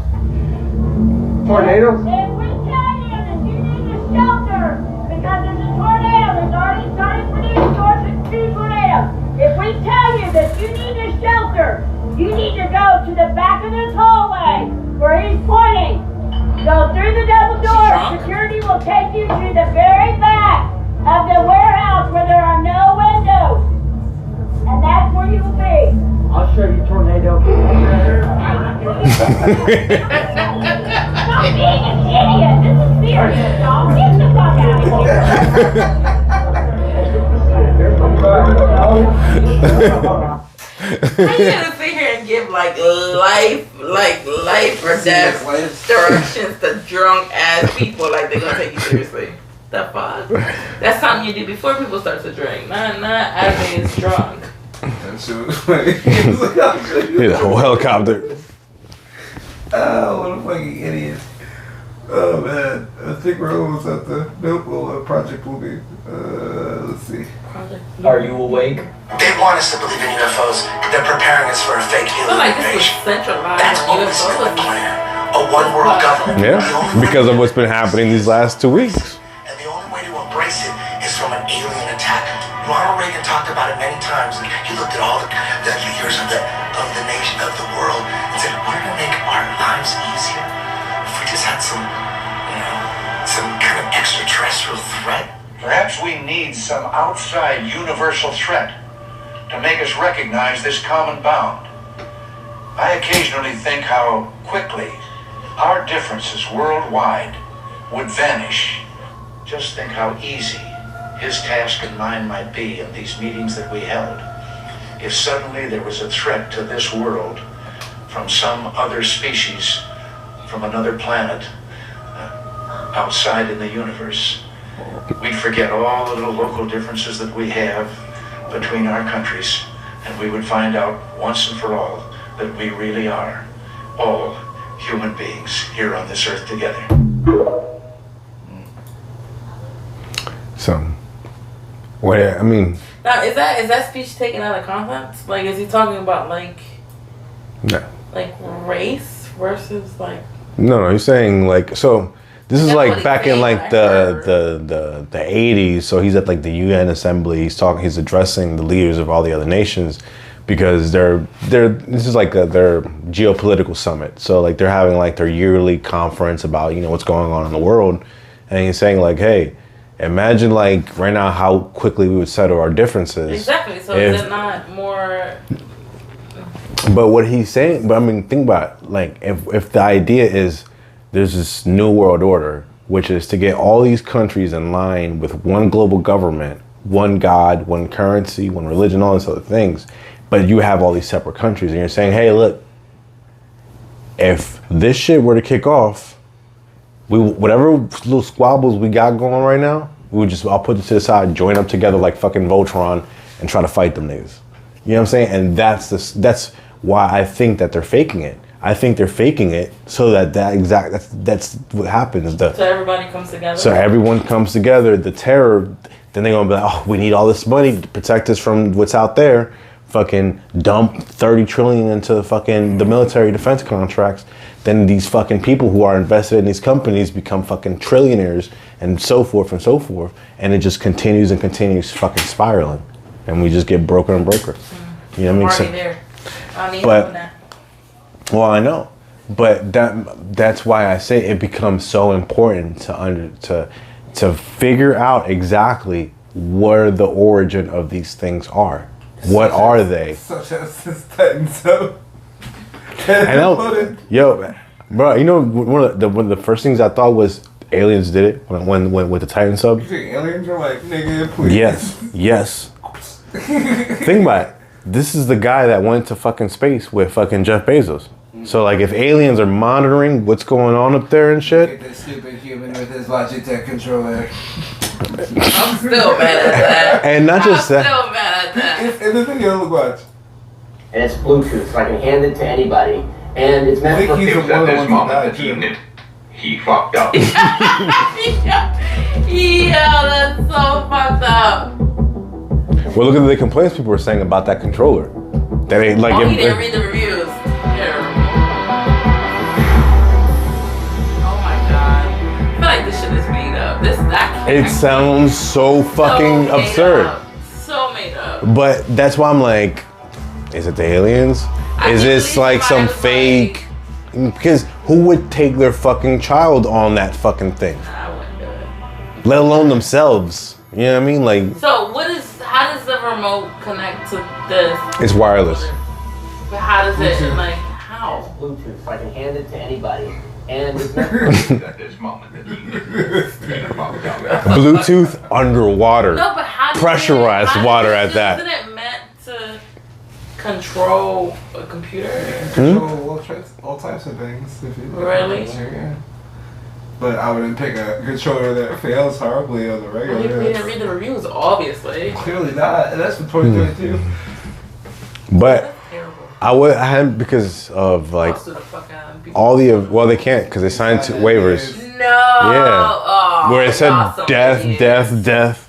Tornadoes? If we tell you that you need to shelter because there's a tornado that's already started producing two tornadoes. If we tell you that you need to shelter, you need to go to the back of this hallway where he's pointing. Go through the double door. Security will take you to the very back of the warehouse where How you gonna sit here and give like life or death directions to drunk ass people like they're gonna take you seriously? The fuck? That's something you do before people start to drink, not as they is drunk. That shit was funny. He was like, a whole helicopter. Oh, what a fucking idiot. Oh man, I think we're almost at the Project Bluebeam. Let's see. Are you awake? They want us to believe in UFOs. They're preparing us for a fake alien invasion. That's always been the plan. A one-world government. Yeah, because of what's been happening these last 2 weeks. And the only way to embrace it is from an alien attack. Ronald Reagan talked about it many times. He looked at all the leaders of the nation, of the world, and said, wouldn't it make our lives easier if we just had some kind of extraterrestrial threat? Perhaps we need some outside universal threat to make us recognize this common bound. I occasionally think how quickly our differences worldwide would vanish. Just think how easy his task and mine might be in these meetings that we held if suddenly there was a threat to this world from some other species, from another planet, outside in the universe. We'd forget all the little local differences that we have between our countries, and we would find out once and for all that we really are all human beings here on this earth together. So, what I mean. Now, is that speech taken out of context? Like, is he talking about No. like race versus like? No, he's saying like so. This is like back in like the 80s. So he's at like the UN assembly. He's addressing the leaders of all the other nations because this is like their geopolitical summit. So like they're having like their yearly conference about what's going on in the world, and he's saying like, hey, imagine like right now how quickly we would settle our differences. Exactly. So is it not more? But what he's saying, but I mean, think about it. Like if the idea is there's this new world order, which is to get all these countries in line with one global government, one God, one currency, one religion, all these other things. But you have all these separate countries and you're saying, hey, look, if this shit were to kick off, whatever little squabbles we got going right now, I'll put it to the side, join up together like fucking Voltron and try to fight them niggas. You know what I'm saying? And that's why I think that they're faking it. I think they're faking it so that's what happens. So everybody comes together. So everyone comes together. The terror, then they're gonna be like, oh, we need all this money to protect us from what's out there. Fucking dump 30 trillion into the military defense contracts. Then these fucking people who are invested in these companies become fucking trillionaires and so forth and so forth. And it just continues and continues fucking spiraling. And we just get broker and broker. You know what I mean? There. I don't need that. Well, I know, but that's why I say it becomes so important to figure out exactly where the origin of these things are. What are they? Such as this Titans up. I know, yo, bro. You know, one of the first things I thought was aliens did it when with the Titan sub. You think aliens are like, nigga, please? Yes. Think about it. This is the guy that went to fucking space with fucking Jeff Bezos. So like if aliens are monitoring what's going on up there and shit. Look at this stupid human with his Logitech controller. I'm still mad at that. And not just that. I'm still mad at that. In the video, look, watch. And it's Bluetooth, so I can hand it to anybody. And it's meant for he's people. one of the ones who died too. He fucked up. Yeah, that's so fucked up. Well, look at the complaints people were saying about that controller. That ain't like. He didn't read the reviews. Here. Oh my god. I feel like this shit is made up. It sounds so fucking absurd. So made up. But that's why I'm like, is it the aliens? Is this like some fake? Because who would take their fucking child on that fucking thing? I wouldn't do it. Let alone themselves. You know what I mean? Like. So how does the remote connect to this? It's wireless. But how does it, like, how? How? Bluetooth, so I can hand it to anybody. And it's At this moment, Bluetooth underwater. No, but how Pressurized water at that. Isn't it meant to control a computer? Control all types of things. If you Really? Yeah. But I wouldn't pick a controller that fails horribly on the We regular. didn't read the reviews, obviously. Clearly not. That's for 2022. But I hadn't because of like Most of the fuck out of people. all the well they can't because they signed two waivers. No. Yeah. Oh, Where it said y'all some death, idiots. death.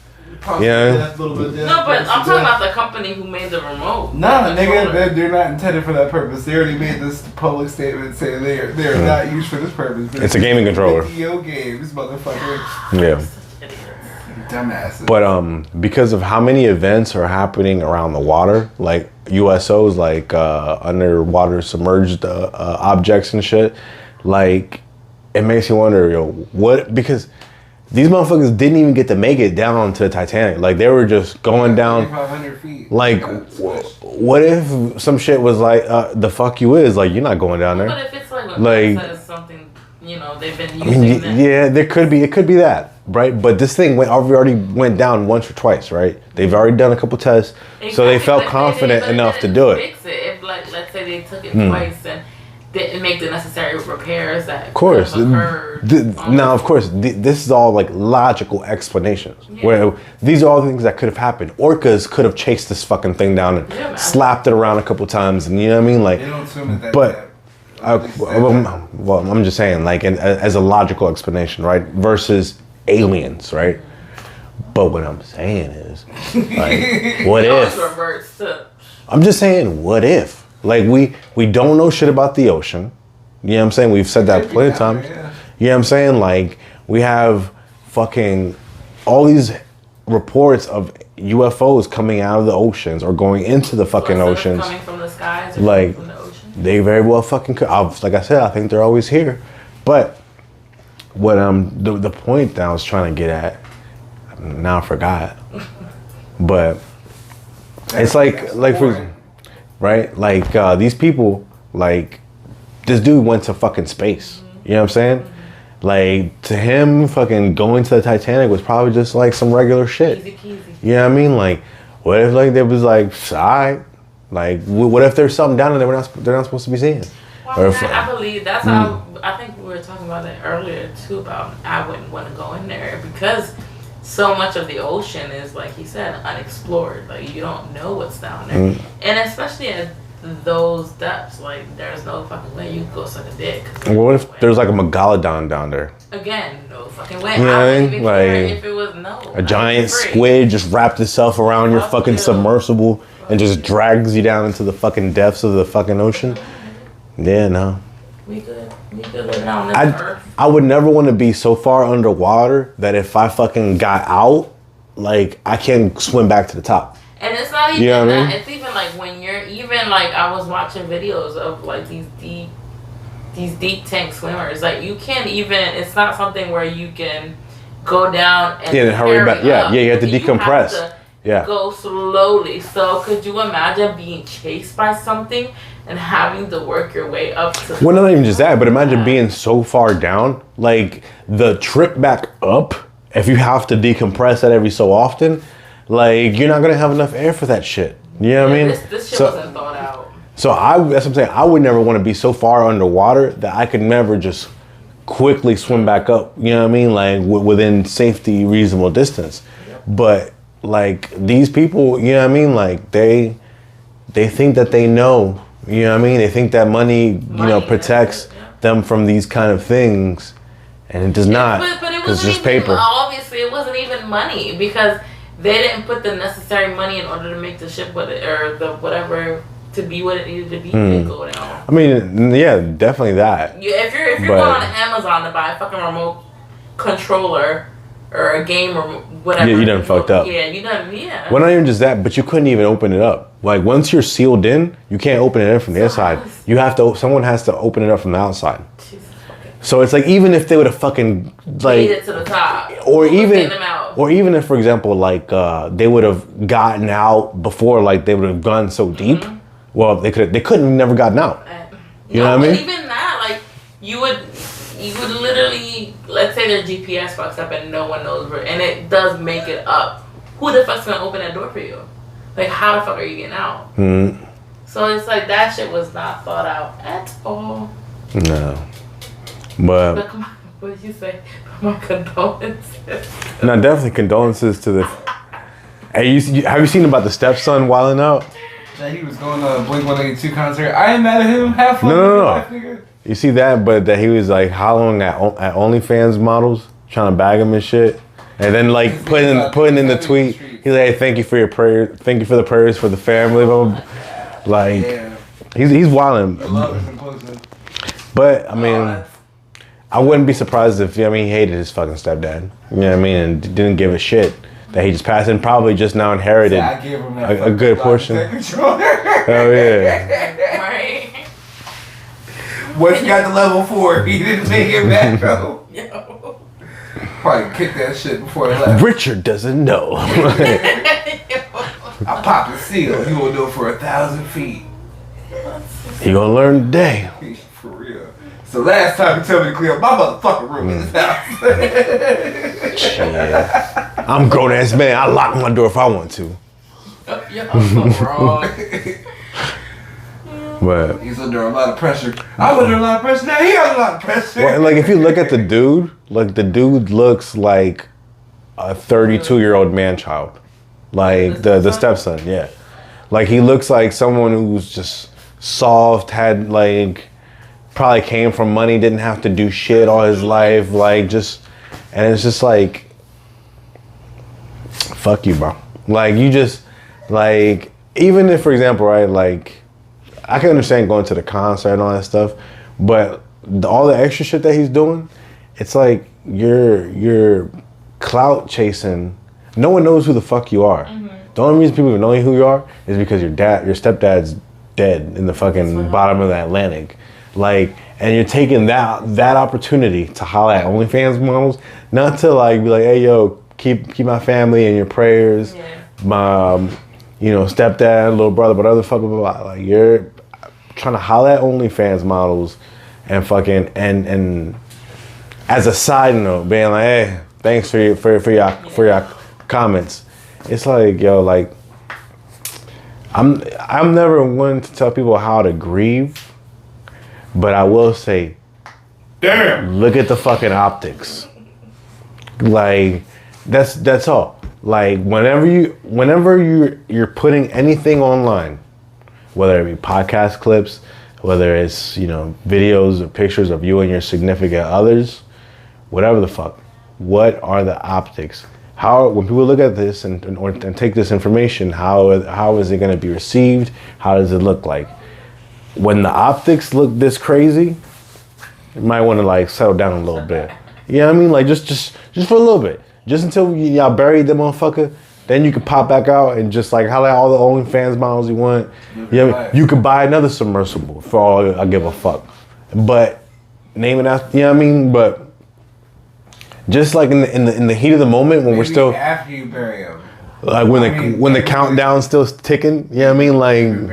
Yeah. Little bit death, No, but death, I'm talking death. about the company who made the remote. Nah, The nigga, controller. they're not intended for that purpose. They already made this public statement saying they are not used for this purpose. It's a gaming controller. Video games, motherfucker. Yeah. Dumbasses. But because of how many events are happening around the water, like USOs, like underwater submerged objects and shit, like it makes you wonder, what? Because these motherfuckers didn't even get to make it down onto the Titanic. Like they were just going down. 500 feet. Like, what if some shit was like, the fuck you is like you're not going down there. But if it's like, says something, they've been I using mean, that. yeah, it could be that, right? But this thing already went down once or twice, right? They've already done a couple tests, so they felt confident enough to do it. Fix it. If, let's say they took it twice and didn't make the necessary repairs that Of course. occurred. Now, of course, this is all like logical explanations. Yeah. Where these are all things that could have happened. Orcas could have chased this fucking thing down and slapped it around a couple times, and you know what I mean? Like, They don't swim at that but. depth. Well, I'm just saying, like, as a logical explanation, right? Versus aliens, right? But what I'm saying is, like, what if? Reverts to I'm just saying, what if? Like, we don't know shit about the ocean. You know what I'm saying? We've said that plenty of times. You know what I'm saying? Like, we have fucking all these reports of UFOs coming out of the oceans or going into the fucking oceans. coming from the skies or Like, from the ocean. they very well fucking could. Like I said, I think they're always here. But what the point that I was trying to get at, now I forgot. But it's like for right, like these people, like this dude went to fucking space. You know what I'm saying? Like to him, fucking going to the Titanic was probably just like some regular shit. Easy peasy. You know what I mean? Like, what if like there was like, alright. Like, what if there's something down there they're not supposed to be seeing? Well, Or if, I believe that's how. I think we were talking about it earlier too. About I wouldn't want to go in there because so much of the ocean is, like he said, unexplored. Like you don't know what's down there, and especially at those depths, like there's no fucking way you could go suck a dick. what if there's like a megalodon down there? Again, no fucking way. You know what I I wouldn't mean? even care Like, if it was no. A giant squid just wrapped itself around your fucking submersible and just drags you down into the fucking depths of the fucking ocean. Yeah, no. We could live on this earth. I would never want to be so far underwater that if I fucking got out, like I can't swim back to the top. And it's not even You know what I that. mean? It's even like when you're even like I was watching videos of like these deep tank swimmers. Like you can't even. It's not something where you can go down and hurry back. Yeah, up. you have to You decompress. have to Yeah. go slowly. So could you imagine being chased by something and having to work your way up to? Well, not even just that, but imagine being so far down, like the trip back up. If you have to decompress that every so often, like you're not gonna have enough air for that shit. You know what I mean? This shit wasn't thought out. So that's what I'm saying. I would never want to be so far underwater that I could never just quickly swim back up. You know what I mean? Like within safety, reasonable distance. But like these people, you know what I mean? Like they think that they know. You know what I mean? They think that money protects them from these kind of things, and it does not. But it It's wasn't just even, paper. obviously it wasn't even money because they didn't put the necessary money in order to make the ship or the whatever to be what it needed to be to go down. I mean, yeah, definitely that. If you're But- going on Amazon to buy a fucking remote controller or a game or whatever, Yeah, you done fucked up. Yeah, you done. Yeah. Well, not even just that, but you couldn't even open it up. Like once you're sealed in, you can't open it in from the inside. You have to. Someone has to open it up from the outside. So it's like even if they would have fucking Made like, it to the top. or Who's even, getting them out? or even if, for example, like they would have gotten out before, like they would have gone so deep. Mm-hmm. Well, they couldn't never gotten out. You know what I mean? Even that, like, you would literally, let's say their GPS fucks up and no one knows where, and it does make it up. Who the fuck's gonna open that door for you? Like, how the fuck are you getting out? Mm-hmm. So it's like that shit was not thought out at all. No. But come on, what did you say? My condolences. No, definitely condolences to the. Hey, have you seen about the stepson wilding out? That he was going to a Blink-182 concert. I ain't mad at him. Have fun. No. You see that, but that he was like hollering at OnlyFans models, trying to bag him and shit, and then like putting in the tweet, he's like, "Hey, thank you for your prayer. Thank you for the prayers for the family." Blah, blah, blah. Like, he's wilding. But I mean, I wouldn't be surprised if he hated his fucking stepdad. You know what I mean, and didn't give a shit that he just passed and probably just now inherited a good portion. Hell yeah. Right. Once you got to level 4, he didn't make it back, bro. Probably kicked that shit before he left. Richard doesn't know. I popped the seal. He will do it for 1,000 feet. He gonna learn today. For real. So last time you told me to clear up my motherfucking room in this house. Shit. I'm a grown ass man. I lock my door if I want to. Wrong. But he's under a lot of pressure. I'm under a lot of pressure. Now he has a lot of pressure. well, like if you look at the dude, like the dude looks like a 32-year-old man child. Like the stepson, yeah. Like he looks like someone who's just soft, had like probably came from money, didn't have to do shit all his life, like just, and it's just like, fuck you, bro. Like you just, like, even if, for example, right, like, I can understand going to the concert and all that stuff, but all the extra shit that he's doing, it's like you're clout chasing. No one knows who the fuck you are. Mm-hmm. The only reason people even know who you are is because your stepdad's dead in the fucking bottom of the Atlantic. Like, and you're taking that opportunity to holler at OnlyFans models, not to like be like, hey yo, keep my family in your prayers, my stepdad, little brother, but other fucking blah, blah. Like you're trying to holler at OnlyFans models and fucking and as a side note, being like, hey, thanks for your comments. It's like, yo, like I'm never one to tell people how to grieve. But I will say, damn, look at the fucking optics. Like, that's all. Like, whenever you're putting anything online, whether it be podcast clips, whether it's, videos or pictures of you and your significant others, whatever the fuck, what are the optics? When people look at this and take this information, how is it going to be received? How does it look like? When the optics look this crazy, you might want to like settle down a little bit. You know what I mean? Like just for a little bit. Just until y'all bury the motherfucker, then you can pop back out and just like holler at all the OnlyFans models you want. You could buy another submersible for all I give a fuck. But name it after, you know what I mean? But just like in the heat of the moment when we're still after you bury him. Like when the countdown's still ticking, you know what I mean?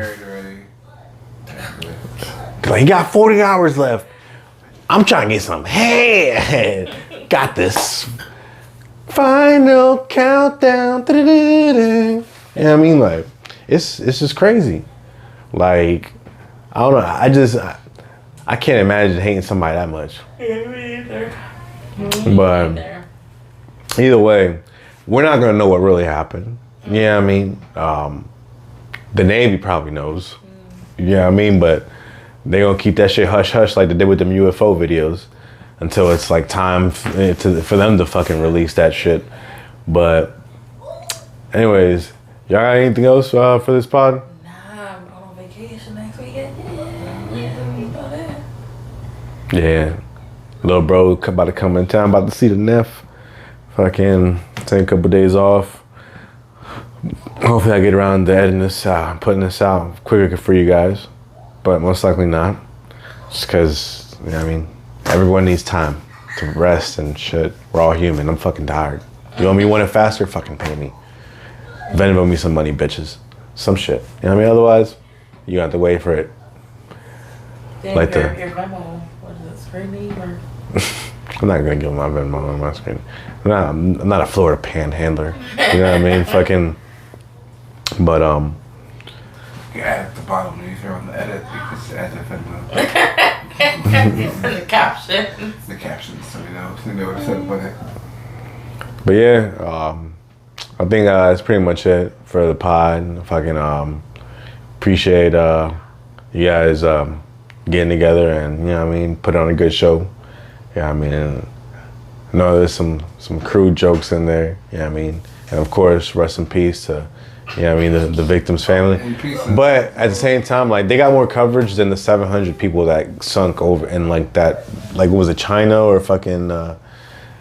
Like he got 40 hours left. I'm trying to get some head. Got this. Final countdown. You know what I mean? Like, it's just crazy. Like, I don't know. I can't imagine hating somebody that much. Yeah, me either. But either way, we're not gonna know what really happened. You know what I mean? The Navy probably knows. You know what I mean? But they gonna keep that shit hush hush like they did with them UFO videos until it's like time for them to fucking release that shit. But anyways, y'all got anything else for this pod? Nah, I'm going on vacation next weekend. Yeah. Little bro about to come in town, about to see the Neff. Fucking take a couple days off. Hopefully I get around to editing this out, putting this out quicker for you guys. But most likely not. Just because, everyone needs time to rest and shit. We're all human. I'm fucking tired. You want me to want it faster? Fucking pay me. Venmo me some money, bitches. Some shit. You know what I mean? Otherwise, you have to wait for it. Like your Venmo. What is it? Screen name or? I'm not gonna give my Venmo on my screen. I'm not a Florida panhandler. You know what I mean? Fucking. But You add at the bottom when you throw on the edit. You can just add the Venmo. The caption. The captions, so you know what to say about it. But yeah, I think that's pretty much it for the pod. Fucking appreciate you guys getting together and, you know what I mean, put on a good show. Yeah, I mean, I know there's some crude jokes in there. Yeah, I mean, and of course, rest in peace to, you know what I mean, the victim's family. But at the same time, like, they got more coverage than the 700 people that sunk over in like that, like, was it China or fucking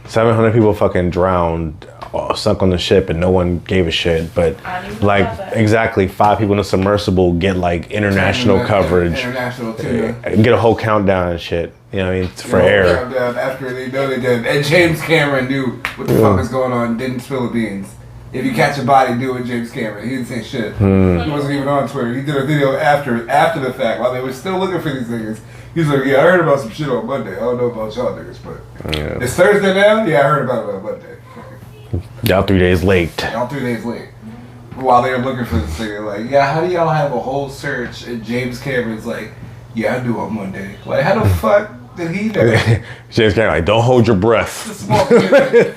700 people fucking drowned, sunk on the ship, and no one gave a shit. But like exactly 5 people in a submersible get like international coverage, international too. Get a whole countdown and shit. You know what I mean? For air. Countdown after they know they did, and James Cameron knew what the fuck was going on. Didn't spill the beans. If you catch a body, do it, James Cameron. He didn't say shit. He wasn't even on Twitter. He did a video after the fact while they were still looking for these niggas. He's like, yeah, I heard about some shit on Monday. I don't know about y'all niggas, but it's Thursday now? Yeah, I heard about it on Monday. Y'all 3 days late. Y'all 3 days late. While they were looking for this thing, like, yeah, how do y'all have a whole search? And James Cameron's like, yeah, I do on Monday. Like, how the fuck did he know? James Cameron, like, don't hold your breath. It's a small kid.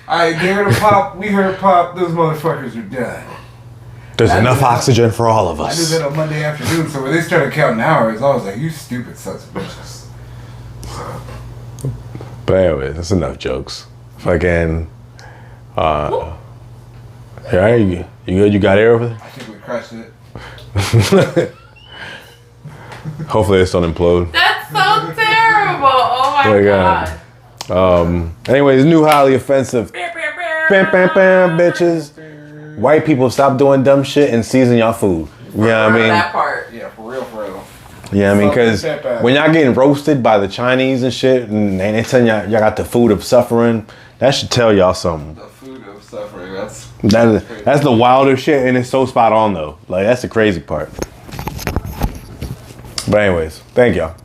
Alright, they heard a pop, we heard pop, those motherfuckers are done. There's enough oxygen for all of I did us. that on Monday afternoon, so when they started counting hours, I was like, you stupid sons of bitches. So. But anyway, that's enough jokes. Fucking, yeah, you good? You got air over there? I think we crushed it. Hopefully this don't implode. That's so terrible. Oh my god. Anyways, new highly offensive. Bam, bam, bam, bitches. White people, stop doing dumb shit and season y'all food. You know what I mean? That part. Yeah, for real, for real. Yeah, I mean, because when y'all getting roasted by the Chinese and shit, and they telling y'all got the food of suffering, that should tell y'all something. The food of suffering, that's the wilder shit, and it's so spot on though. Like, that's the crazy part. But anyways, thank y'all.